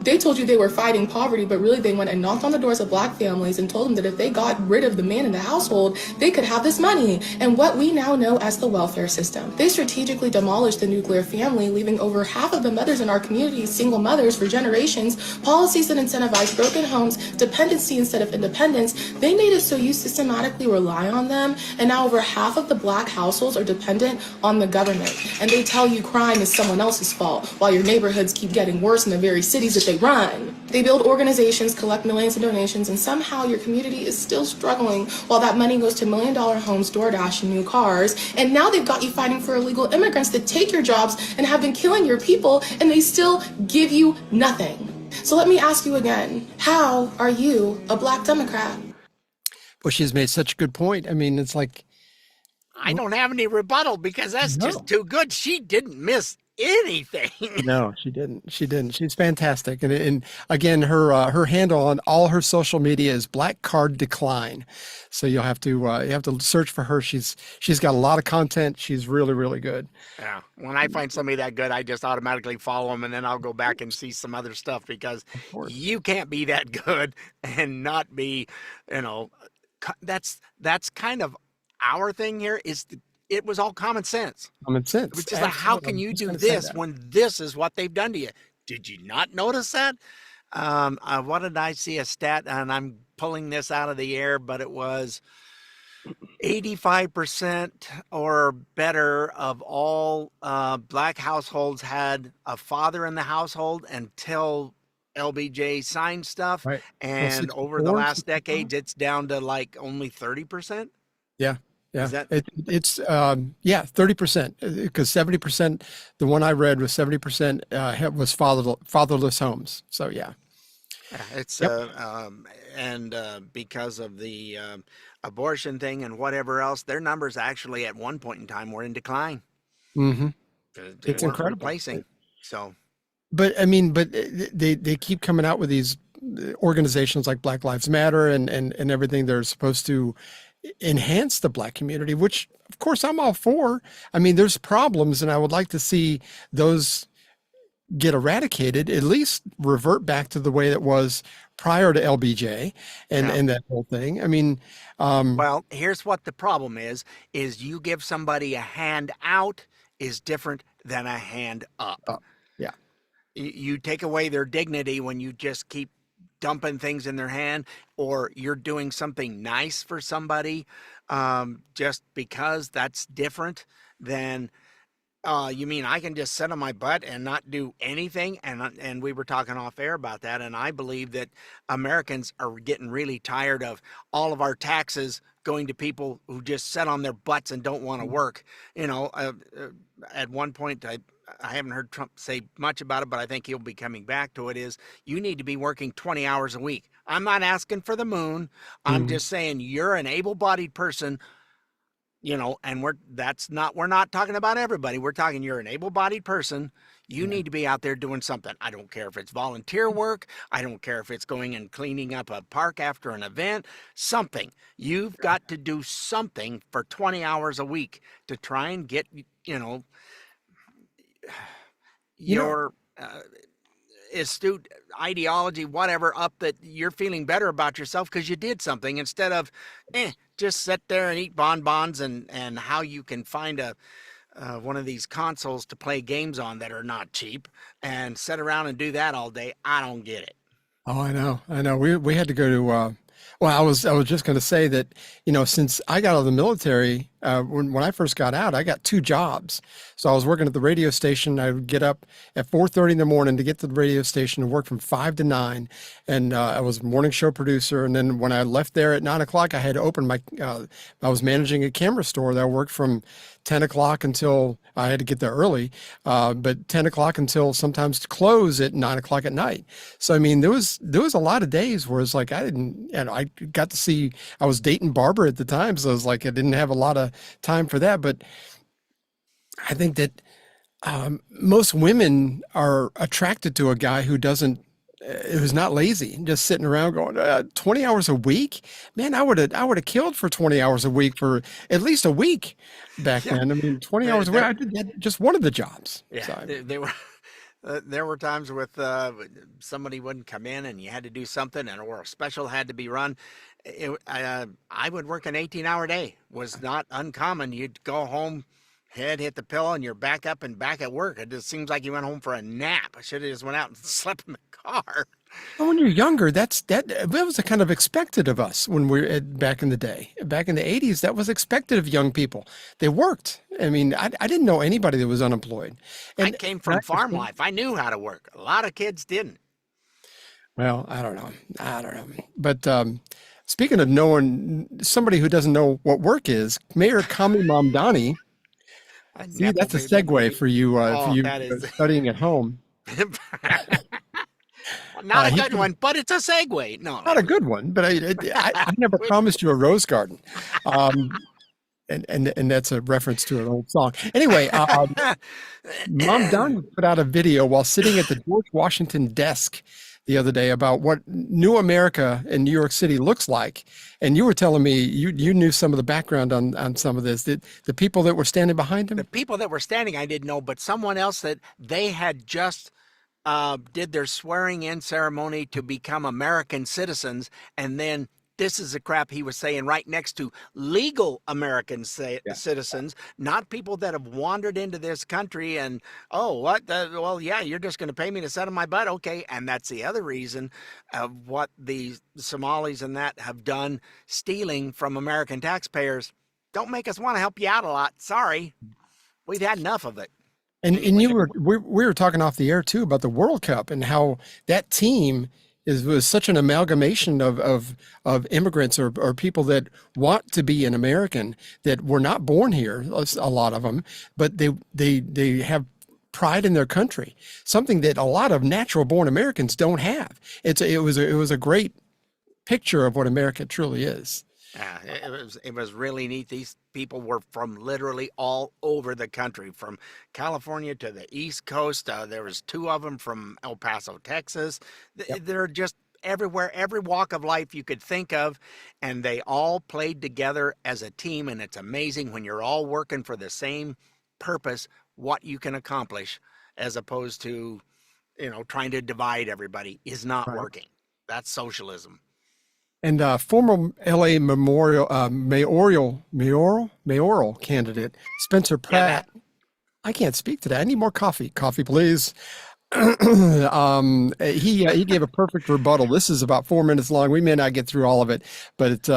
S18: They told you they were fighting poverty, but really they went and knocked on the doors of black families and told them that if they got rid of the man in the household, they could have this money and what we now know as the welfare system. They strategically demolished the nuclear family, leaving over half of the mothers in our community single mothers for generations, policies that incentivize broken homes, dependency instead of independence. They made it so you systematically rely on them, and now over half of the black households are dependent on the government. And they tell you crime is someone else's fault, while your neighborhoods keep getting worse in the very cities that they run. They build organizations, collect millions in donations, and somehow your community is still struggling while that money goes to million-dollar homes, DoorDash, and new cars. And now they've got you fighting for illegal immigrants that take your jobs and have been killing your people, and they still give you nothing. So let me ask you again, how are you a black Democrat?
S2: Well, she's made such a good point. I mean, it's like,
S1: I don't have any rebuttal because that's just too good. She didn't miss anything.
S2: no, she didn't. She didn't. She's fantastic. And again, her handle on all her social media is Black Card Decline. So you have to search for her. She's got a lot of content. She's really, really good.
S1: Yeah. When I find somebody that good, I just automatically follow them, and then I'll go back and see some other stuff because you can't be that good and not be, that's kind of our thing here is it was all common sense.
S2: Common sense.
S1: Which is like, how can you do this when this is what they've done to you? Did you not notice that? What did I see a stat? And I'm pulling this out of the air, but it was 85% or better of all black households had a father in the household until LBJ signed stuff.
S2: Right.
S1: And over the last decades, it's down to like only 30%.
S2: Yeah. Yeah,
S1: Is that-
S2: it's 30%, because 70%, the one I read was 70% was fatherless homes. So yeah,
S1: it's because of the abortion thing and whatever else, their numbers actually at one point in time were in decline.
S2: Mm-hmm.
S1: It's incredible. Replacing. So,
S2: but I mean, they keep coming out with these organizations like Black Lives Matter and everything. They're supposed to enhance the black community, which of course I'm all for. I mean, there's problems, and I would like to see those get eradicated, at least revert back to the way it was prior to LBJ and that whole thing. I mean,
S1: well, here's what the problem is you give somebody a hand out is different than a hand up.
S2: Yeah.
S1: You take away their dignity when you just keep dumping things in their hand, or you're doing something nice for somebody just because that's different than you mean I can just sit on my butt and not do anything? And we were talking off air about that, and I believe that Americans are getting really tired of all of our taxes going to people who just sit on their butts and don't want to work. At one point, I haven't heard Trump say much about it, but I think he'll be coming back to it, is you need to be working 20 hours a week. I'm not asking for the moon. I'm just saying you're an able-bodied person, and we're not talking about everybody. We're talking you're an able-bodied person. You need to be out there doing something. I don't care if it's volunteer work. I don't care if it's going and cleaning up a park after an event, something. You've got to do something for 20 hours a week to try and get, your astute ideology, whatever, up, that you're feeling better about yourself because you did something, instead of just sit there and eat bonbons and how you can find one of these consoles to play games on that are not cheap and sit around and do that all day. I don't get it.
S2: Oh, I know. We had to go to. Well, I was just going to say that, since I got out of the military, when I first got out, I got 2 jobs. So I was working at the radio station. I would get up at 4:30 in the morning to get to the radio station and work from 5 to 9. And I was a morning show producer. And then when I left there at 9 o'clock, I had to open I was managing a camera store that I worked from 10 o'clock until I had to get there early, but 10 o'clock until sometimes close at 9 o'clock at night. So, I mean, there was a lot of days where it's like, I got to see, I was dating Barbara at the time. So I was like, I didn't have a lot of time for that. But I think that most women are attracted to a guy who's not lazy and just sitting around going 20 hours a week. Man, I would have killed for 20 hours a week for at least a week back then. I mean, 20 hours a week. I did that, just one of the jobs.
S1: Yeah,
S2: so,
S1: There were times with somebody wouldn't come in and you had to do something, or a special had to be run. I would work an 18-hour day. Was not uncommon. You'd go home, head hit the pillow, and you're back up and back at work. It just seems like you went home for a nap. I should have just went out and slept in the car.
S2: Well, when you're younger, that was a kind of expected of us when back in the day. Back in the 80s, that was expected of young people. They worked. I mean, I didn't know anybody that was unemployed. And
S1: I came from farm life. I knew how to work. A lot of kids didn't.
S2: Well, I don't know. But speaking of knowing somebody who doesn't know what work is, Mayor Commie Mamdami. See, that's a segue for you studying at home.
S1: Not a good one, but it's a segue. No,
S2: not a good one, but I never promised you a rose garden. And that's a reference to an old song. Anyway, Mamdani put out a video while sitting at the George Washington desk the other day about what new America in New York City looks like. And you were telling me you knew some of the background on some of this. The people that were standing behind him?
S1: The people that were standing, I didn't know, but someone else that they had just did their swearing in ceremony to become American citizens, and then this is the crap he was saying right next to legal American citizens, not people that have wandered into this country and, well, yeah, you're just going to pay me to sit on my butt. Okay. And that's the other reason of what the Somalis and that have done, stealing from American taxpayers. Don't make us want to help you out a lot. Sorry. We've had enough of it.
S2: And we were talking off the air too about the World Cup and how that team was such an amalgamation of immigrants or people that want to be an American that were not born here, a lot of them, but they have pride in their country, something that a lot of natural born Americans don't have. It was a great picture of what America truly is.
S1: Yeah, it was really neat. These people were from literally all over the country, from California to the East Coast. There was 2 of them from El Paso, Texas. Yep. They're just everywhere, every walk of life you could think of, and they all played together as a team. And it's amazing when you're all working for the same purpose, what you can accomplish, as opposed to, trying to divide everybody is not working. That's socialism.
S2: And former LA mayoral candidate Spence Pratt. Yeah. I can't speak today. I need more coffee. Coffee, please. He gave a perfect rebuttal. This is about 4 minutes long. We may not get through all of it, but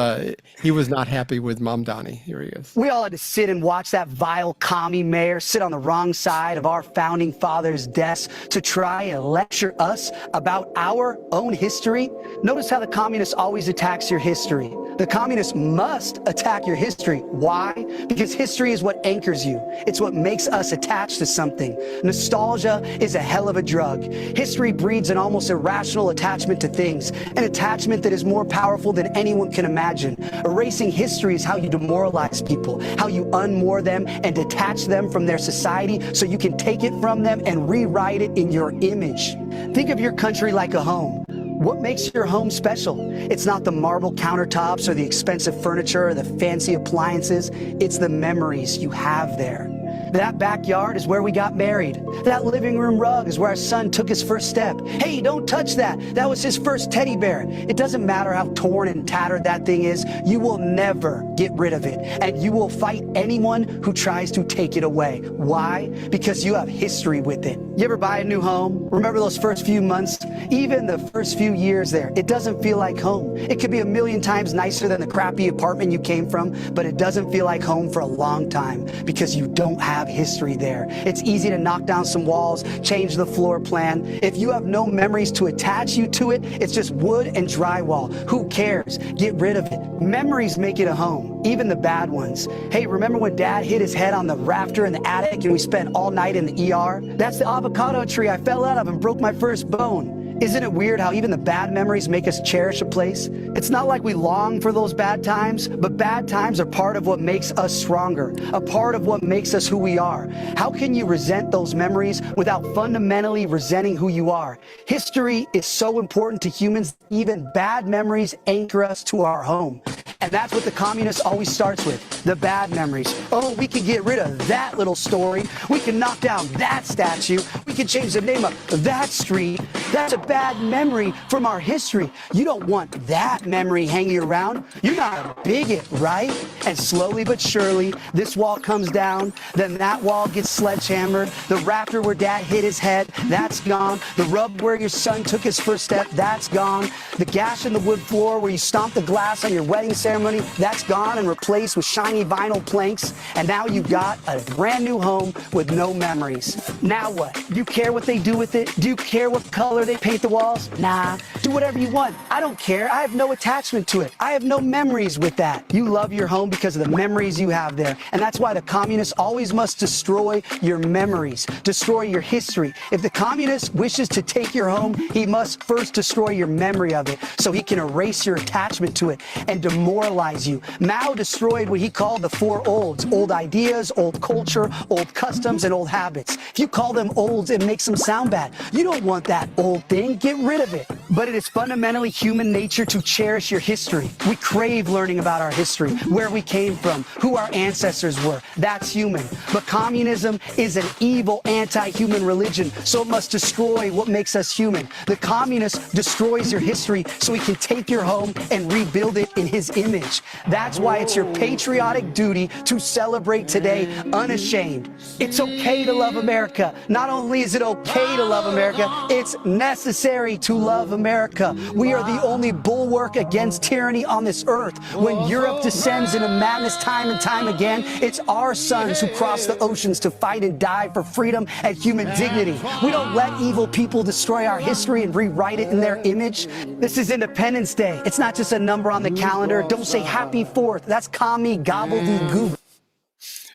S2: he was not happy with Mamdani. Here he is.
S19: We all had to sit and watch that vile commie mayor sit on the wrong side of our founding fathers' desk to try and lecture us about our own history. Notice how the communist always attacks your history. The communist must attack your history. Why? Because history is what anchors you. It's what makes us attached to something. Nostalgia is a hell of a drug. History breeds an almost irrational attachment to things, an attachment that is more powerful than anyone can imagine. Erasing history is how you demoralize people, how you unmoor them and detach them from their society so you can take it from them and rewrite it in your image. Think of your country like a home. What makes your home special? It's not the marble countertops or the expensive furniture or the fancy appliances. It's the memories you have there. That backyard is where we got married. That living room rug is where our son took his first step. Hey, don't touch that. That was his first teddy bear. It doesn't matter how torn and tattered that thing is. You will never get rid of it. And you will fight anyone who tries to take it away. Why? Because you have history with it. You ever buy a new home? Remember those first few months? Even the first few years there, it doesn't feel like home. It could be 1,000,000 times nicer than the crappy apartment you came from, but it doesn't feel like home for a long time because you don't have history there. It's easy to knock down some walls, change the floor plan. If you have no memories to attach you to it, it's just wood and drywall. Who cares? Get rid of it. Memories make it a home, even the bad ones. Hey, remember when Dad hit his head on the rafter in the attic and we spent all night in the ER? That's the avocado tree I fell out of and broke my first bone. Isn't it weird how even the bad memories make us cherish a place? It's not like we long for those bad times, but bad times are part of what makes us stronger, a part of what makes us who we are. How can you resent those memories without fundamentally resenting who you are? History is so important to humans, even bad memories anchor us to our home. And that's what the communist always starts with, the bad memories. Oh, we can get rid of that little story. We can knock down that statue. We can change the name of that street. That's a bad memory from our history. You don't want that memory hanging around. You're not a bigot, right? And slowly but surely, this wall comes down, then that wall gets sledgehammered. The rafter where dad hit his head, that's gone. The rub where your son took his first step, that's gone. The gash in the wood floor where you stomped the glass on your wedding ceremony, that's gone and replaced with shiny vinyl planks. And now you've got a brand new home with no memories. Now what? Do you care what they do with it? Do you care what color they paint the walls? Nah. Do whatever you want. I don't care. I have no attachment to it. I have no memories with that. You love your home because of the memories you have there. And that's why the communist always must destroy your memories, destroy your history. If the communist wishes to take your home, he must first destroy your memory of it so he can erase your attachment to it and demoralize you. Mao destroyed what he called the four olds: old ideas, old culture, old customs, and old habits. If you call them olds, it makes them sound bad. You don't want that old thing. Get rid of it. But it is fundamentally human nature to cherish your history. We crave learning about our history, where we came from, who our ancestors were. That's human. But communism is an evil, anti-human religion, so it must destroy what makes us human. The communist destroys your history so he can take your home and rebuild it in his image. That's why it's your patriotic duty to celebrate today unashamed. It's okay to love America. Not only is it okay to love America, it's necessary to love America. We are the only bulwark against tyranny on this earth. When Europe descends into madness time and time again, it's our sons who cross the oceans to fight and die for freedom and human dignity. We don't let evil people destroy our history and rewrite it in their image. This is Independence Day. It's not just a number on the calendar. Don't say Happy 4th. That's commie gobbledygook.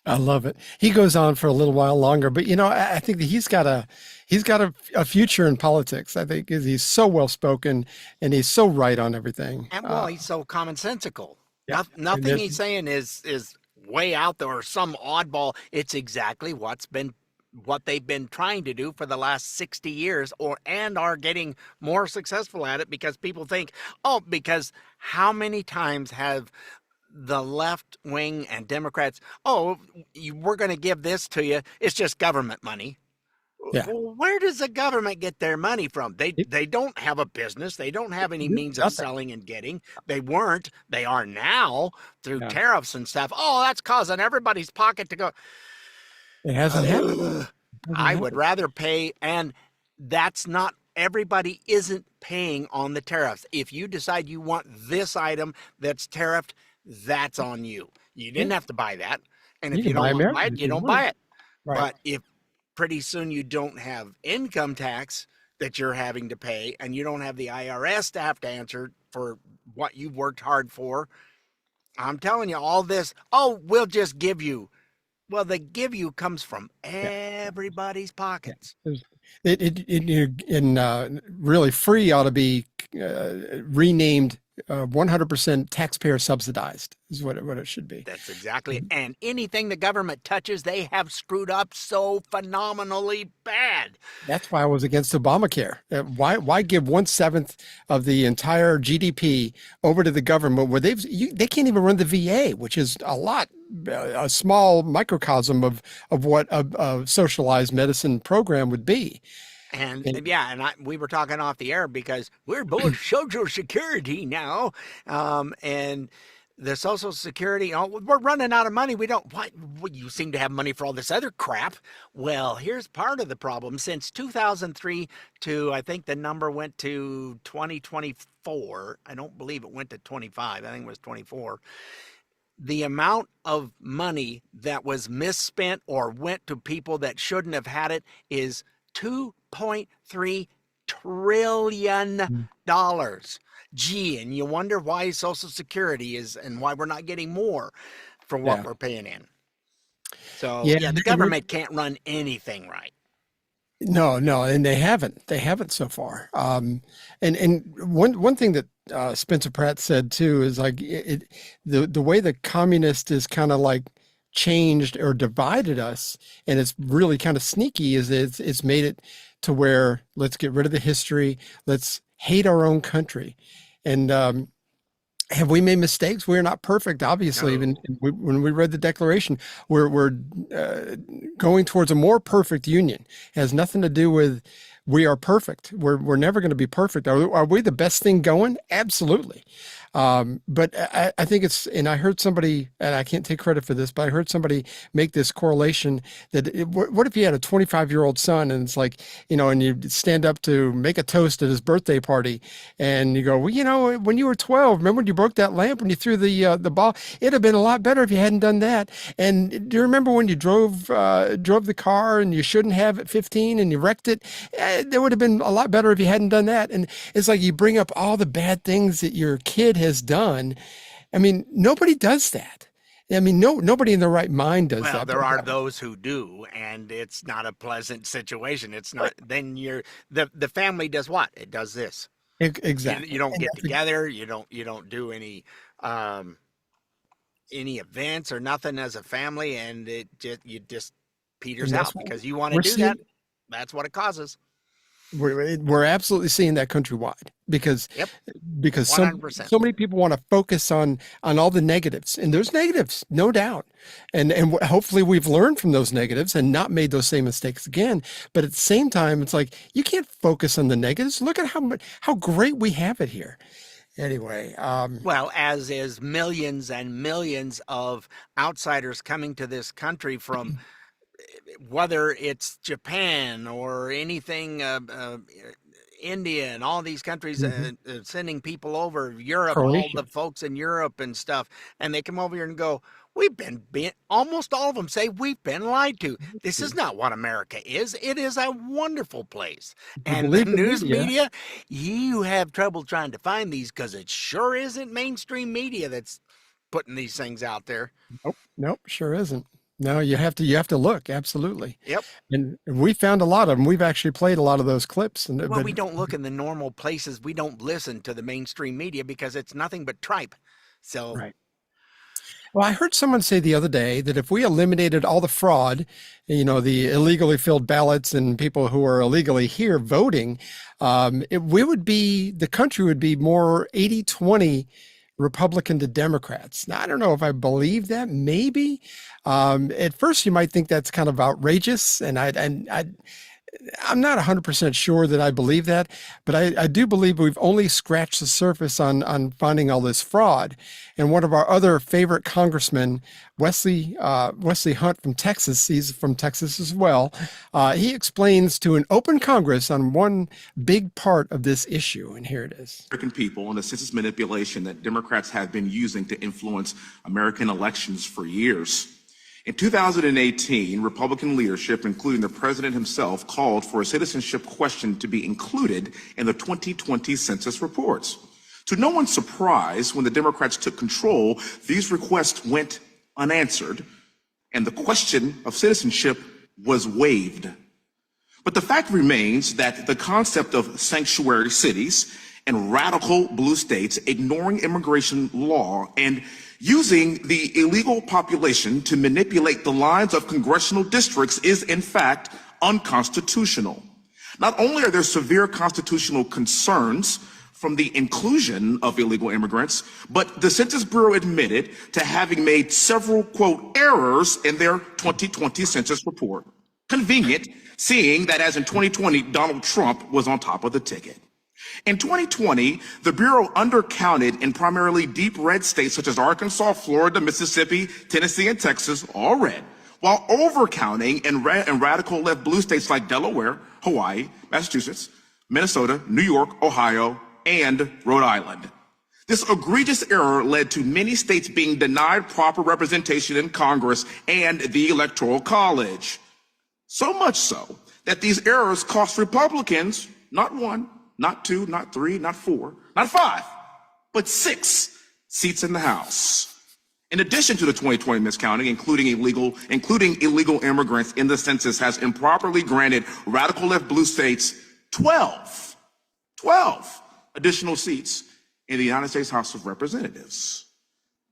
S2: I love it. He goes on for a little while longer, but I think that he's got a future in politics. I think he's so well spoken and he's so right on everything.
S1: And he's so commonsensical.
S2: Yeah.
S1: Nothing he's saying is way out there or some oddball. It's exactly what they've been trying to do for the last 60 years and are getting more successful at it because people think, because how many times have the left wing and Democrats, we're going to give this to you. It's just government money.
S2: Yeah.
S1: Well, where does the government get their money from? They don't have a business. They don't have any means of selling and getting. They weren't. They are now through tariffs and stuff. That's causing everybody's pocket to go.
S2: It hasn't happened.
S1: I would rather pay, and that's not everybody isn't paying on the tariffs. If you decide you want this item that's tariffed, that's on you. You didn't have to buy that. And if you don't want to buy it, you don't buy it.
S2: Right.
S1: But if pretty soon you don't have income tax that you're having to pay, and you don't have the IRS to have to answer for what you've worked hard for, I'm telling you all this, we'll just give you. Well, the give you comes from everybody's pockets.
S2: Really free ought to be renamed 100% taxpayer subsidized is what it should be.
S1: That's exactly it. And anything the government touches, they have screwed up so phenomenally bad.
S2: That's why I was against Obamacare. Why give 1/7 of the entire GDP over to the government where they can't even run the VA, which is a small microcosm of what a socialized medicine program would be.
S1: And we were talking off the air because we're bullish Social Security now, and the Social Security. We're running out of money. We don't. What you seem to have money for all this other crap. Well, here's part of the problem. Since 2003 to I think the number went to 2024. I don't believe it went to 25. I think it was 24. The amount of money that was misspent or went to people that shouldn't have had it is $2.3 trillion. Gee, and you wonder why Social Security is and why we're not getting more for what we're paying in. So the government can't run anything right.
S2: No, and they haven't so far. And one thing that Spence Pratt said too is like the way the communist is kind of like changed or divided us, and it's really kind of sneaky, is it's made it to where let's get rid of the history, let's hate our own country. And Have we made mistakes? We're not perfect, obviously.
S1: No.
S2: When we read the Declaration, we're going towards a more perfect union. It has nothing to do with we are perfect. We're never going to be perfect. Are we the best thing going? Absolutely. But I think it's, and I heard somebody, and I can't take credit for this, but I heard somebody make this correlation that what if you had a 25-year-old son and it's like, and you stand up to make a toast at his birthday party and you go, well, when you were 12, remember when you broke that lamp when you threw the ball? It'd have been a lot better if you hadn't done that. And do you remember when you drove the car and you shouldn't have at 15 and you wrecked it? That would have been a lot better if you hadn't done that. And it's like you bring up all the bad things that your kid has done. I mean, nobody does that. I mean, nobody in their right mind does that.
S1: Well, there are those who do, and it's not a pleasant situation. It's not. Then the family does what? It does this.
S2: Exactly.
S1: You don't get together. You don't do any events or nothing as a family, and you just peters out because you want to do that. That's what it causes.
S2: We're absolutely seeing that countrywide because
S1: 100%.
S2: so many people want to focus on all the negatives, and there's negatives, no doubt, and hopefully we've learned from those negatives and not made those same mistakes again. But at the same time, it's like you can't focus on the negatives. Look at how great we have it here. Anyway,
S1: well, as is millions and millions of outsiders coming to this country from. Whether it's Japan or anything, India and all these countries, sending people over, Europe, all the folks in Europe and stuff, and they come over here and go, we've been almost all of them say we've been lied to. This is not what America is. It is a wonderful place. And the news media, you have trouble trying to find these because it sure isn't mainstream media that's putting these things out there.
S2: Nope, sure isn't. No, you have to look. Absolutely.
S1: Yep.
S2: And we found a lot of them. We've actually played a lot of those clips.
S1: Well, we don't look in the normal places. We don't listen to the mainstream media because it's nothing but tripe. So.
S2: Right. Well, I heard someone say the other day that if we eliminated all the fraud, the illegally filled ballots and people who are illegally here voting, the country would be more 80-20 Republican to Democrats. Now, I don't know if I believe that. Maybe at first you might think that's kind of outrageous, and I'm not 100% sure that I believe that, but I do believe we've only scratched the surface on finding all this fraud. And one of our other favorite congressmen, Wesley Hunt from Texas, he's from Texas as well, he explains to an open Congress on one big part of this issue, and here it is.
S20: American people and the census manipulation that Democrats have been using to influence American elections for years. In 2018, Republican leadership, including the president himself, called for a citizenship question to be included in the 2020 census reports. To no one's surprise, when the Democrats took control, these requests went unanswered, and the question of citizenship was waived. But the fact remains that the concept of sanctuary cities and radical blue states ignoring immigration law and using the illegal population to manipulate the lines of congressional districts is, in fact, unconstitutional. Not only are there severe constitutional concerns from the inclusion of illegal immigrants, but the Census Bureau admitted to having made several, quote, errors in their 2020 census report. Convenient, seeing that as in 2020, Donald Trump was on top of the ticket. In 2020, the Bureau undercounted in primarily deep red states such as Arkansas, Florida, Mississippi, Tennessee, and Texas, all red, while overcounting in radical left blue states like Delaware, Hawaii, Massachusetts, Minnesota, New York, Ohio, and Rhode Island. This egregious error led to many states being denied proper representation in Congress and the Electoral College. So much so that these errors cost Republicans not one, not two, not three, not four, not five, but 6 seats in the House. In addition to the 2020 miscounting, including illegal immigrants in the census has improperly granted radical left blue states 12 additional seats in the United States House of Representatives.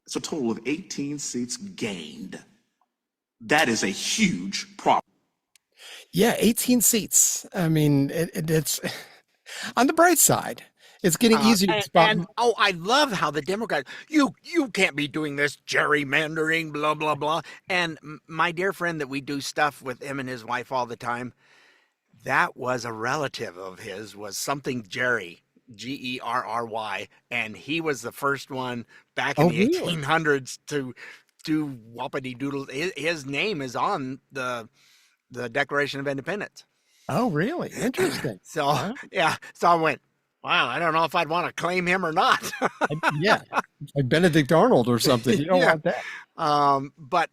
S20: It's a total of 18 seats gained. That is a huge problem.
S2: Yeah, 18 seats. I mean, it's on the bright side. It's getting easier to spot.
S1: And I love how the Democrats, you can't be doing this gerrymandering, blah, blah, blah. And my dear friend that we do stuff with him and his wife all the time, that was a relative of his, was something Jerry, Gerry, and he was the first one back in the 1800s to do whoppity doodle. His name is on the Declaration of Independence.
S2: Oh, really? Interesting.
S1: So, yeah. So I went, wow, I don't know if I'd want to claim him or not.
S2: Yeah. Like Benedict Arnold or something. You don't want that.
S1: But,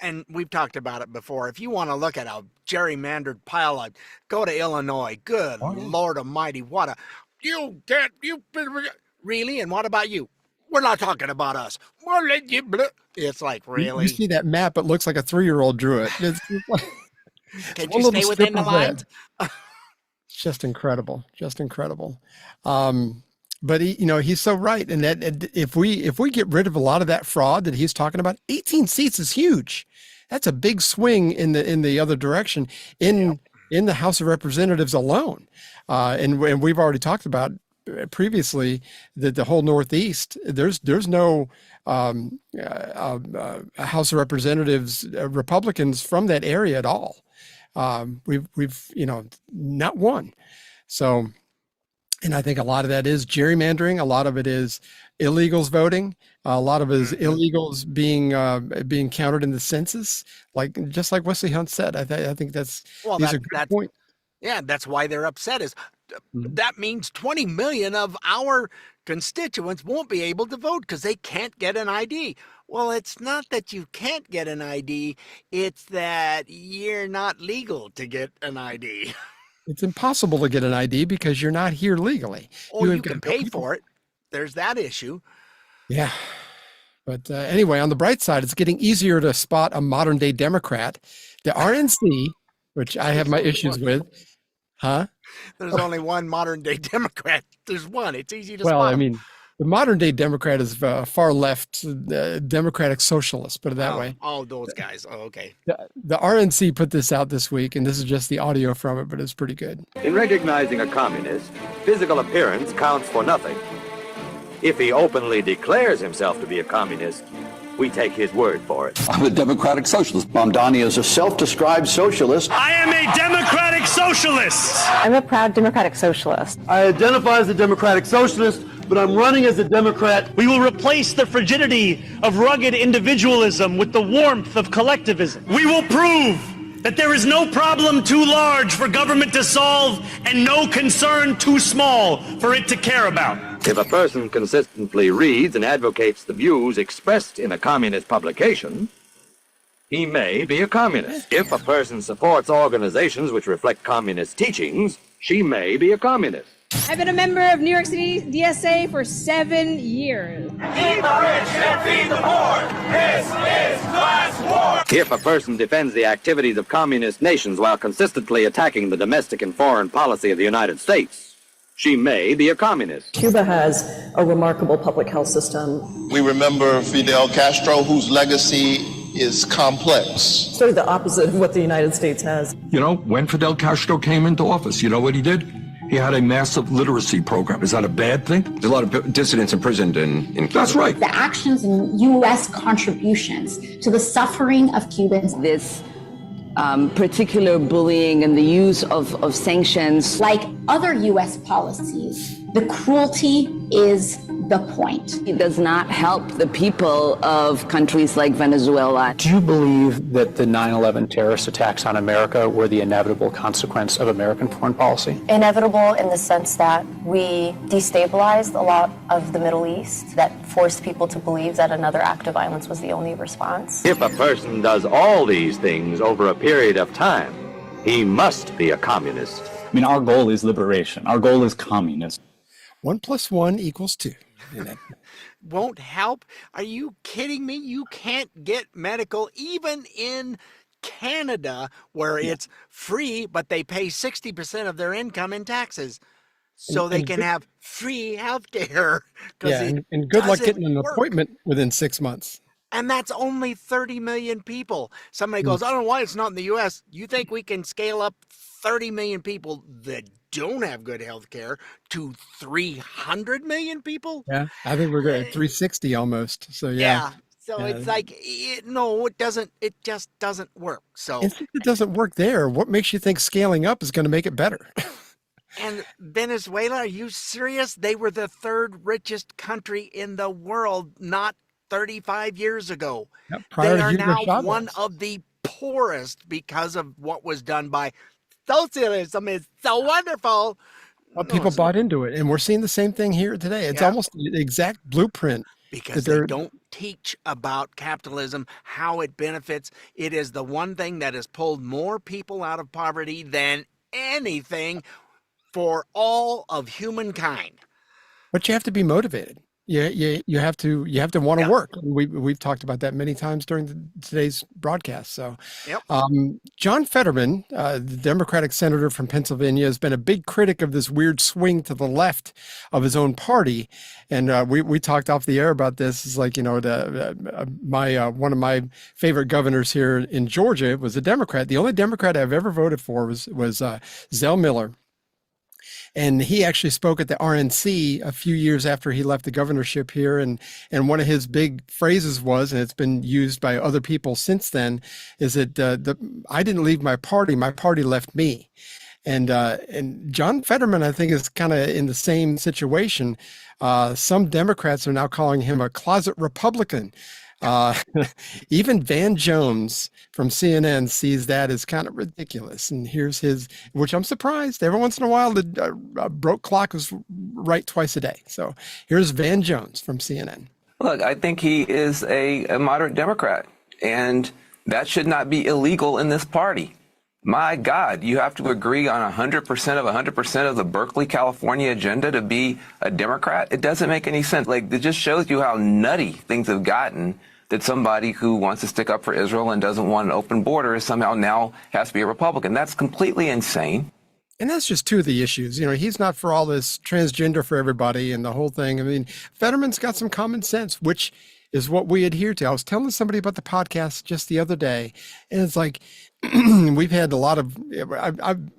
S1: and we've talked about it before. If you want to look at a gerrymandered pile, go to Illinois. Good Lord Almighty. You can't, really? And what about you? We're not talking about us. It's like, really?
S2: You see that map, it looks like a 3-year-old drew it. It's like,
S1: can't you stay within the lines?
S2: Just incredible. Just incredible. But he's so right. And that if we get rid of a lot of that fraud that he's talking about, 18 seats is huge. That's a big swing in the other direction in the House of Representatives alone. And we've already talked about previously that the whole Northeast, there's no House of Representatives Republicans from that area at all. We've not one. So, and I think a lot of that is gerrymandering. A lot of it is illegals voting. A lot of it is illegals being counted in the census, just like Wesley Hunt said. I think these are good points.
S1: Yeah, that's why they're upset. That means 20 million of our constituents won't be able to vote because they can't get an ID. Well, it's not that you can't get an ID, it's that you're not legal to get an ID.
S2: It's impossible to get an ID because you're not here legally.
S1: Or you can pay for it. There's that issue.
S2: Yeah. But anyway, on the bright side, it's getting easier to spot a modern day Democrat. The RNC, which I have my issues with,
S1: There's only one modern day Democrat. There's one. It's easy to
S2: spot.
S1: Well,
S2: I mean, the modern day Democrat is far left, Democratic Socialist, put it that way.
S1: Oh, those guys. Oh, okay.
S2: The RNC put this out this week, and this is just the audio from it, but it's pretty good.
S21: In recognizing a communist, physical appearance counts for nothing. If he openly declares himself to be a communist, we take his word for it.
S22: I'm a democratic socialist. Mamdani is a self-described socialist.
S16: I am a democratic socialist.
S23: I'm a proud democratic socialist.
S24: I identify as a democratic socialist, but I'm running as a Democrat.
S16: We will replace the frigidity of rugged individualism with the warmth of collectivism. We will prove that there is no problem too large for government to solve and no concern too small for it to care about.
S21: If a person consistently reads and advocates the views expressed in a communist publication, he may be a communist. If a person supports organizations which reflect communist teachings, she may be a communist.
S25: I've been a member of New York City DSA for 7 years.
S17: Feed the rich and feed the poor. This is class war.
S21: If a person defends the activities of communist nations while consistently attacking the domestic and foreign policy of the United States, she may be a communist.
S26: Cuba has a remarkable public health system.
S27: We remember Fidel Castro, whose legacy is complex.
S26: Sort of the opposite of what the United States has.
S28: When Fidel Castro came into office, you know what he did? He had a massive literacy program. Is that a bad thing?
S29: There's a lot of dissidents imprisoned in Cuba.
S28: That's right.
S30: The actions and U.S. contributions to the suffering of Cubans.
S31: This particular bullying and the use of sanctions.
S30: Like other U.S. policies, the cruelty is the point.
S31: It does not help the people of countries like Venezuela.
S32: Do you believe that the 9/11 terrorist attacks on America were the inevitable consequence of American foreign policy?
S33: Inevitable in the sense that we destabilized a lot of the Middle East, that forced people to believe that another act of violence was the only response.
S21: If a person does all these things over a period of time, he must be a communist.
S32: I mean, our goal is liberation. Our goal is communism.
S2: 1 + 1 = 2.
S1: Won't help? Are you kidding me? You can't get medical even in Canada where it's free, but they pay 60% of their income in taxes. So they can have free health care.
S2: Yeah, and good luck getting an appointment within 6 months.
S1: And that's only 30 million people. Somebody goes, I don't know why it's not in the U.S. You think we can scale up 30 million people that don't have good health care to 300 million people?
S2: Yeah, I think we're good at 360 almost. So yeah.
S1: So it's like, no, it doesn't. It just doesn't work. So
S2: And since it doesn't work there, what makes you think scaling up is going to make it better?
S1: And Venezuela, are you serious? They were the third richest country in the world not 35 years ago.
S2: Yep,
S1: they are now one of the poorest because of what was done by socialism. Is so wonderful.
S2: Well, people bought into it, and we're seeing the same thing here today. It's almost the exact blueprint.
S1: Because they don't teach about capitalism, how it benefits. It is the one thing that has pulled more people out of poverty than anything for all of humankind.
S2: But you have to be motivated. You have to want to work. We've talked about that many times during today's broadcast. So, John Fetterman, the Democratic senator from Pennsylvania, has been a big critic of this weird swing to the left of his own party. And we talked off the air about this. It's like, one of my favorite governors here in Georgia was a Democrat. The only Democrat I've ever voted for was Zell Miller. And he actually spoke at the RNC a few years after he left the governorship here. And one of his big phrases was, and it's been used by other people since then, is that I didn't leave my party left me. And John Fetterman, I think, is kind of in the same situation. Some Democrats are now calling him a closet Republican. Even Van Jones from CNN sees that as kind of ridiculous. And here's his, which I'm surprised. Every once in a while, the broke clock is right twice a day. So here's Van Jones from CNN.
S3: Look, I think he is a moderate Democrat, and that should not be illegal in this party. My God, you have to agree on 100% of 100% of the Berkeley, California agenda to be a Democrat? It doesn't make any sense. Like, it just shows you how nutty things have gotten, that somebody who wants to stick up for Israel and doesn't want an open border somehow now has to be a Republican. That's completely insane.
S2: And that's just two of the issues. He's not for all this transgender for everybody and the whole thing. I mean, Fetterman's got some common sense, which is what we adhere to. I was telling somebody about the podcast just the other day, and it's like, we've had a lot of, I've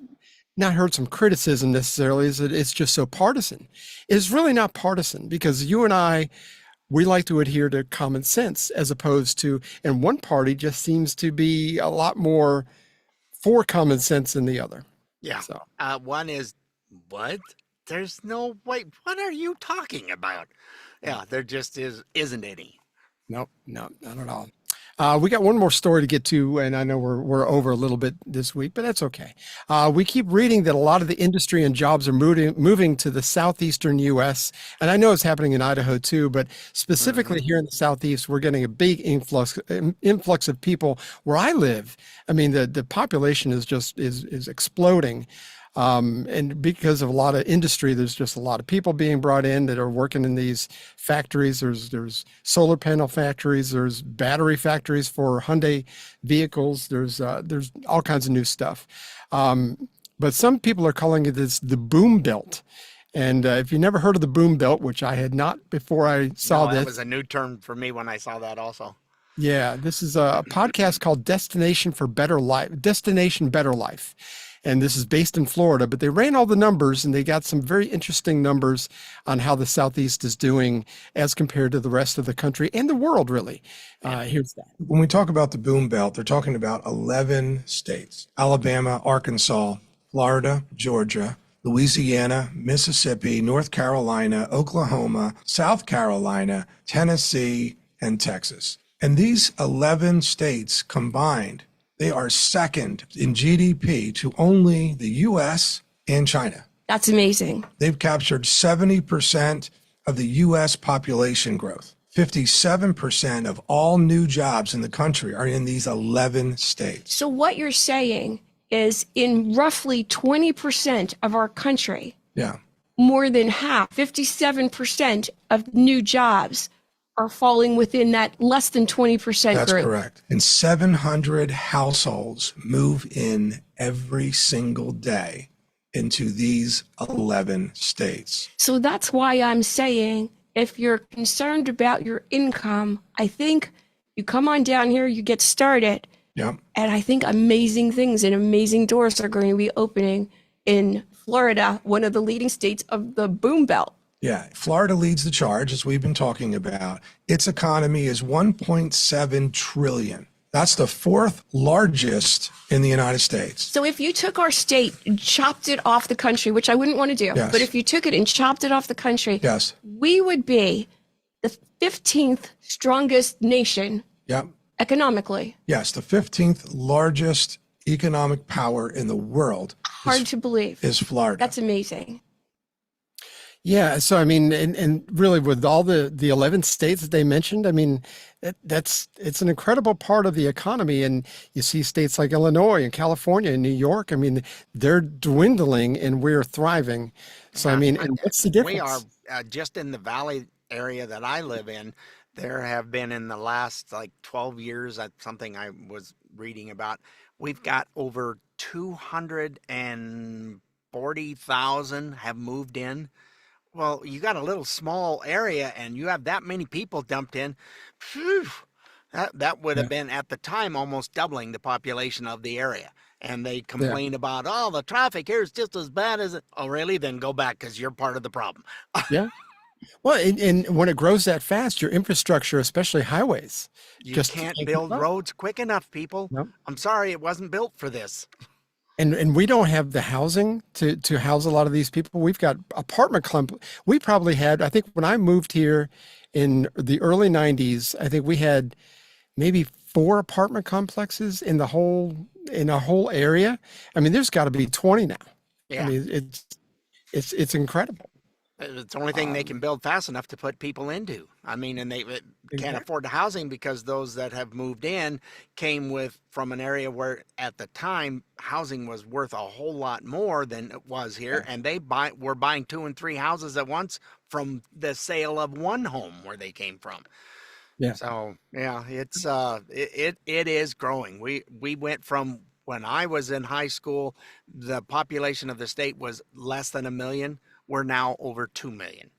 S2: not heard some criticism necessarily, is that it's just so partisan. It's really not partisan, because you and I, we like to adhere to common sense, as opposed to, and one party just seems to be a lot more for common sense than the other.
S1: Yeah. So. One is, what? There's no way. What are you talking about? Yeah, there just isn't any.
S2: No, not at all. We got one more story to get to, and I know we're over a little bit this week, but that's okay. We keep reading that a lot of the industry and jobs are moving to the southeastern U.S., and I know it's happening in Idaho too, but specifically here in the southeast, we're getting a big influx of people where I live. I mean, the population is exploding. And because of a lot of industry, there's just a lot of people being brought in that are working in these factories. There's solar panel factories, there's battery factories for Hyundai vehicles. There's all kinds of new stuff. But some people are calling it the boom belt. And if you never heard of the boom belt, which I had not before I saw this.
S1: That was a new term for me when I saw that also.
S2: Yeah, this is a podcast called Destination Better Life. And this is based in Florida, but they ran all the numbers, and they got some very interesting numbers on how the Southeast is doing as compared to the rest of the country and the world, really. Here's that.
S4: When we talk about the boom belt, they're talking about 11 states: Alabama, Arkansas, Florida, Georgia, Louisiana, Mississippi, North Carolina, Oklahoma, South Carolina, Tennessee, and Texas. And these 11 states combined, they are second in GDP to only the U.S. and China.
S5: That's amazing.
S4: They've captured 70% of the U.S. population growth. 57% of all new jobs in the country are in these 11 states.
S5: So what you're saying is, in roughly 20% of our country, more than half, 57% of new jobs are falling within that less than 20% group.
S4: That's correct. And 700 households move in every single day into these 11 states.
S5: So that's why I'm saying, if you're concerned about your income, I think You come on down here, you get started.
S4: Yeah.
S5: And I think amazing things and amazing doors are going to be opening in Florida, one of the leading states of the boom belt.
S4: Yeah, Florida leads the charge, as we've been talking about. Its economy is $1.7 trillion. That's the fourth largest in the United States.
S5: So if you took our state and chopped it off the country, which I wouldn't want to do,
S4: Yes.
S5: but if you took it and chopped it off the country,
S4: Yes.
S5: we would be the 15th strongest nation
S4: Yep.
S5: economically.
S4: Yes, the 15th largest economic power in the world.
S5: Hard to believe.
S4: Is Florida.
S5: That's amazing.
S2: Yeah. So, I mean, and really with all the 11 states that they mentioned, I mean, it's an incredible part of the economy. And you see states like Illinois and California and New York, I mean, they're dwindling and we're thriving. So, I mean, and what's the difference?
S1: We are just in the valley area that I live in. There have been in the last like 12 years, something I was reading about, we've got over 240,000 have moved in. Well, you got a little small area and you have that many people dumped in. Phew, that would have been at the time almost doubling the population of the area. And they complain about, oh, the traffic here is just as bad as it. Oh, really? Then go back because you're part of the problem.
S2: Yeah. Well, and when it grows that fast, your infrastructure, especially highways,
S1: You
S2: just
S1: can't
S2: keep
S1: build
S2: up.
S1: roads quick enough, people.
S2: Nope.
S1: I'm sorry, it wasn't built for this.
S2: And we don't have the housing to house a lot of these people. We've got apartment we probably had, I think when I moved here in the early 90s, I think we had maybe 4 apartment complexes in a whole area. I mean, there's got to be 20 now.
S1: Yeah.
S2: I mean, it's incredible.
S1: It's the only thing they can build fast enough to put people into. I mean, and they can't afford the housing because those that have moved in came from an area where at the time housing was worth a whole lot more than it was here. And they were buying 2 and 3 houses at once from the sale of one home where they came from.
S2: Yeah.
S1: So yeah, it's it is growing. We went from when I was in high school, the population of the state was less than 1 million. We're now over 2 million.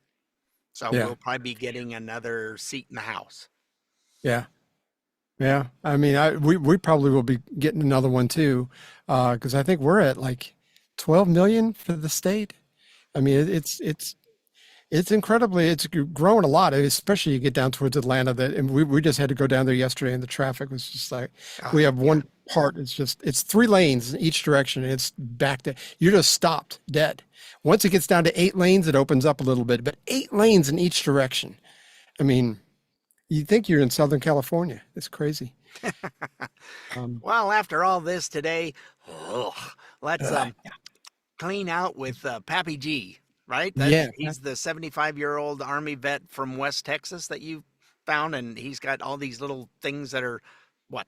S1: So we'll probably be getting another seat in the House.
S2: Yeah. Yeah. I mean, we probably will be getting another one too. Cause I think we're at like 12 million for the state. I mean, it's incredibly, it's growing a lot, especially you get down towards Atlanta and we just had to go down there yesterday and the traffic was just like, we have one part, it's 3 lanes in each direction. And it's back to, you're just stopped dead. Once it gets down to 8 lanes, it opens up a little bit, but 8 lanes in each direction. I mean, you think you're in Southern California. It's crazy.
S1: Well, after all this today, let's clean out with Pappy G, right? He's the 75-year-old Army vet from West Texas that you found, and he's got all these little things that are,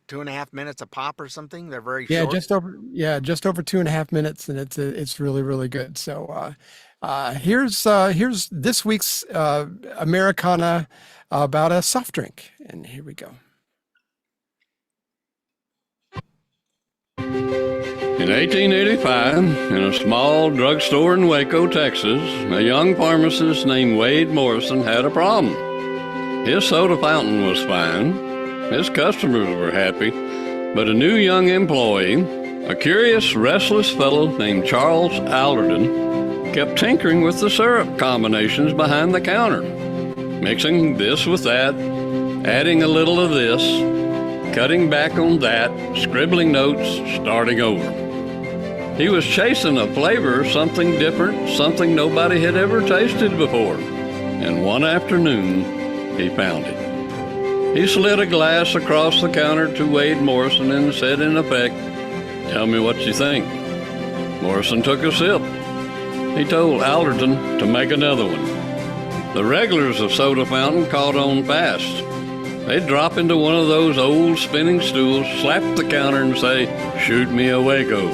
S1: 2.5 minutes a pop or something? They're very short.
S2: Just over 2.5 minutes, and it's really, really good. So here's this week's Americana about a soft drink, and here we go.
S6: In 1885, in a small drugstore in Waco, Texas, a young pharmacist named Wade Morrison had a problem. His soda fountain was fine. His customers were happy, but a new young employee, a curious, restless fellow named Charles Alderton, kept tinkering with the syrup combinations behind the counter, mixing this with that, adding a little of this, cutting back on that, scribbling notes, starting over. He was chasing a flavor, something different, something nobody had ever tasted before, and one afternoon, he found it. He slid a glass across the counter to Wade Morrison and said in effect, "Tell me what you think." Morrison took a sip. He told Alderton to make another one. The regulars of Soda Fountain caught on fast. They'd drop into one of those old spinning stools, slap the counter and say, "Shoot me a Waco."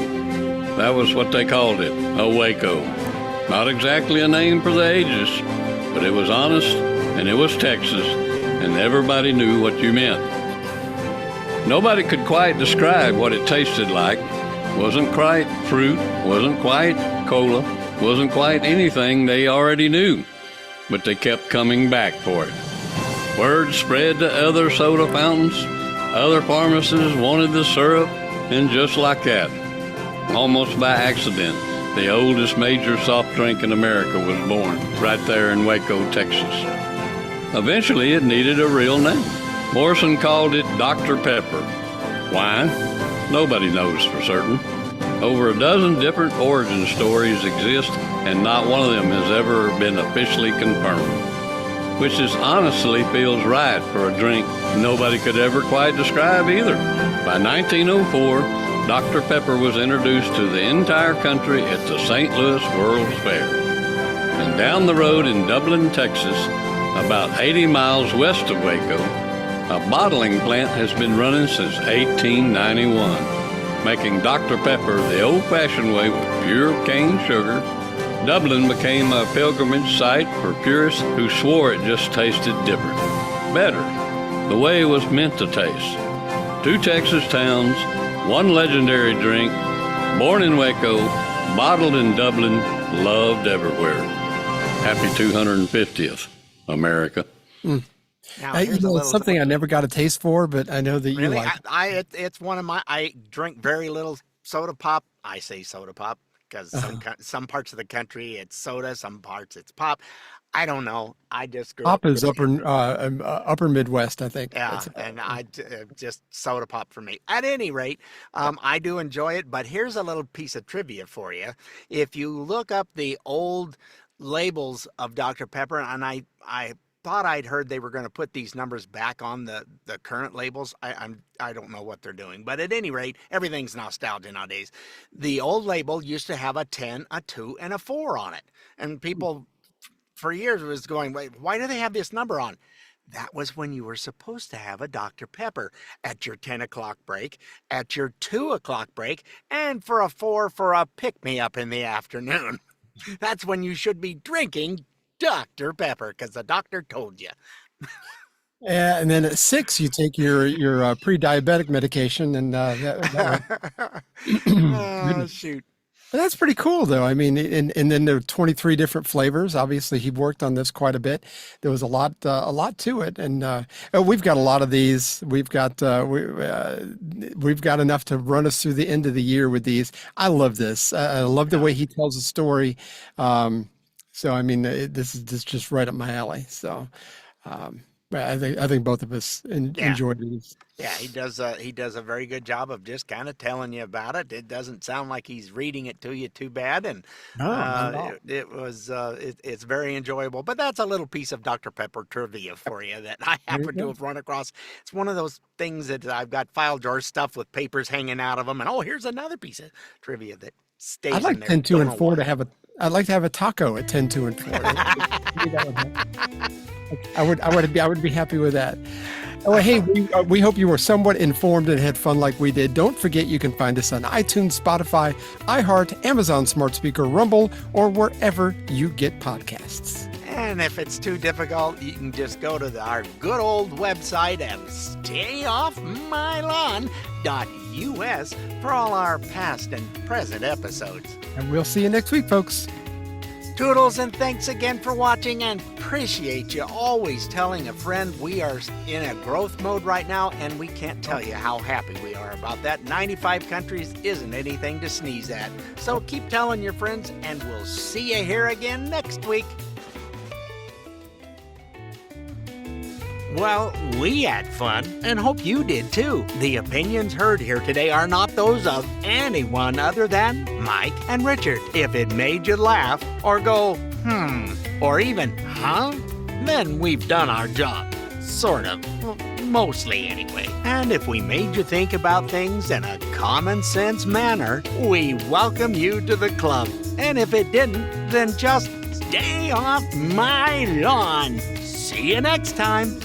S6: That was what they called it, a Waco. Not exactly a name for the ages, but it was honest and it was Texas. And everybody knew what you meant. Nobody could quite describe what it tasted like. Wasn't quite fruit, wasn't quite cola, wasn't quite anything they already knew. But they kept coming back for it. Word spread to other soda fountains. Other pharmacists wanted the syrup, and just like that, almost by accident, the oldest major soft drink in America was born right there in Waco, Texas. Eventually, it needed a real name. Morrison called it Dr. Pepper. Why? Nobody knows for certain. Over a dozen different origin stories exist, and not one of them has ever been officially confirmed. Which is honestly feels right for a drink nobody could ever quite describe either. By 1904, Dr. Pepper was introduced to the entire country at the St. Louis World's Fair. And down the road in Dublin, Texas, about 80 miles west of Waco, a bottling plant has been running since 1891, making Dr. Pepper the old-fashioned way with pure cane sugar. Dublin became a pilgrimage site for purists who swore it just tasted different, better, the way it was meant to taste. 2 Texas towns, 1 legendary drink, born in Waco, bottled in Dublin, loved everywhere. Happy 250th, America.
S2: Now, it's something I never got a taste for, but I know that you
S1: really?
S2: like.
S1: It's one of my. I drink very little soda pop. I say soda pop because some parts of the country it's soda, some parts it's pop. I don't know. I just grew
S2: Pop
S1: up
S2: is upper Midwest, I think.
S1: Yeah, and I just soda pop for me. At any rate, I do enjoy it. But here's a little piece of trivia for you. If you look up the old labels of Dr. Pepper, and I thought I'd heard they were going to put these numbers back on the current labels. I don't know what they're doing, but at any rate, everything's nostalgia nowadays. The old label used to have a 10, a 2, and a 4 on it, and people for years was going, wait, why do they have this number on? That was when you were supposed to have a Dr. Pepper at your 10 o'clock break, at your 2 o'clock break, and for a 4 for a pick-me-up in the afternoon. That's when you should be drinking Dr. Pepper, because the doctor told you.
S2: Yeah, and then at 6 you take your pre-diabetic medication, and
S1: oh, shoot.
S2: But that's pretty cool, though. I mean, and then there are 23 different flavors. Obviously, he worked on this quite a bit. There was a lot to it, and we've got a lot of these. We've got enough to run us through the end of the year with these. I love this. I love the way he tells the story. So I mean, this is just right up my alley. So I think both of us enjoyed these.
S1: Yeah, he does a very good job of just kind of telling you about it. It doesn't sound like he's reading it to you too bad, and it's very enjoyable. But that's a little piece of Dr. Pepper trivia for you that I happen to have run across. It's one of those things that I've got file drawers stuffed with papers hanging out of them, and here's another piece of trivia that stays
S2: I'd like
S1: in there.
S2: 10, 2, and 4 to have I'd like to have a taco at 10, 2, and 4. I would be happy with that. Oh, hey, we hope you were somewhat informed and had fun like we did. Don't forget you can find us on iTunes, Spotify, iHeart, Amazon Smart Speaker, Rumble, or wherever you get podcasts.
S1: And if it's too difficult, you can just go to our good old website at stayoffmylawn.us for all our past and present episodes.
S2: And we'll see you next week, folks.
S1: Toodles, and thanks again for watching, and appreciate you always telling a friend. We are in a growth mode right now, and we can't tell you how happy we are about that. 95 countries isn't anything to sneeze at. So keep telling your friends, and we'll see you here again next week. Well, we had fun, and hope you did too. The opinions heard here today are not those of anyone other than Mike and Richard. If it made you laugh, or go, or even, then we've done our job. Sort of. Well, mostly anyway. And if we made you think about things in a common sense manner, we welcome you to the club. And if it didn't, then just stay off my lawn. See you next time.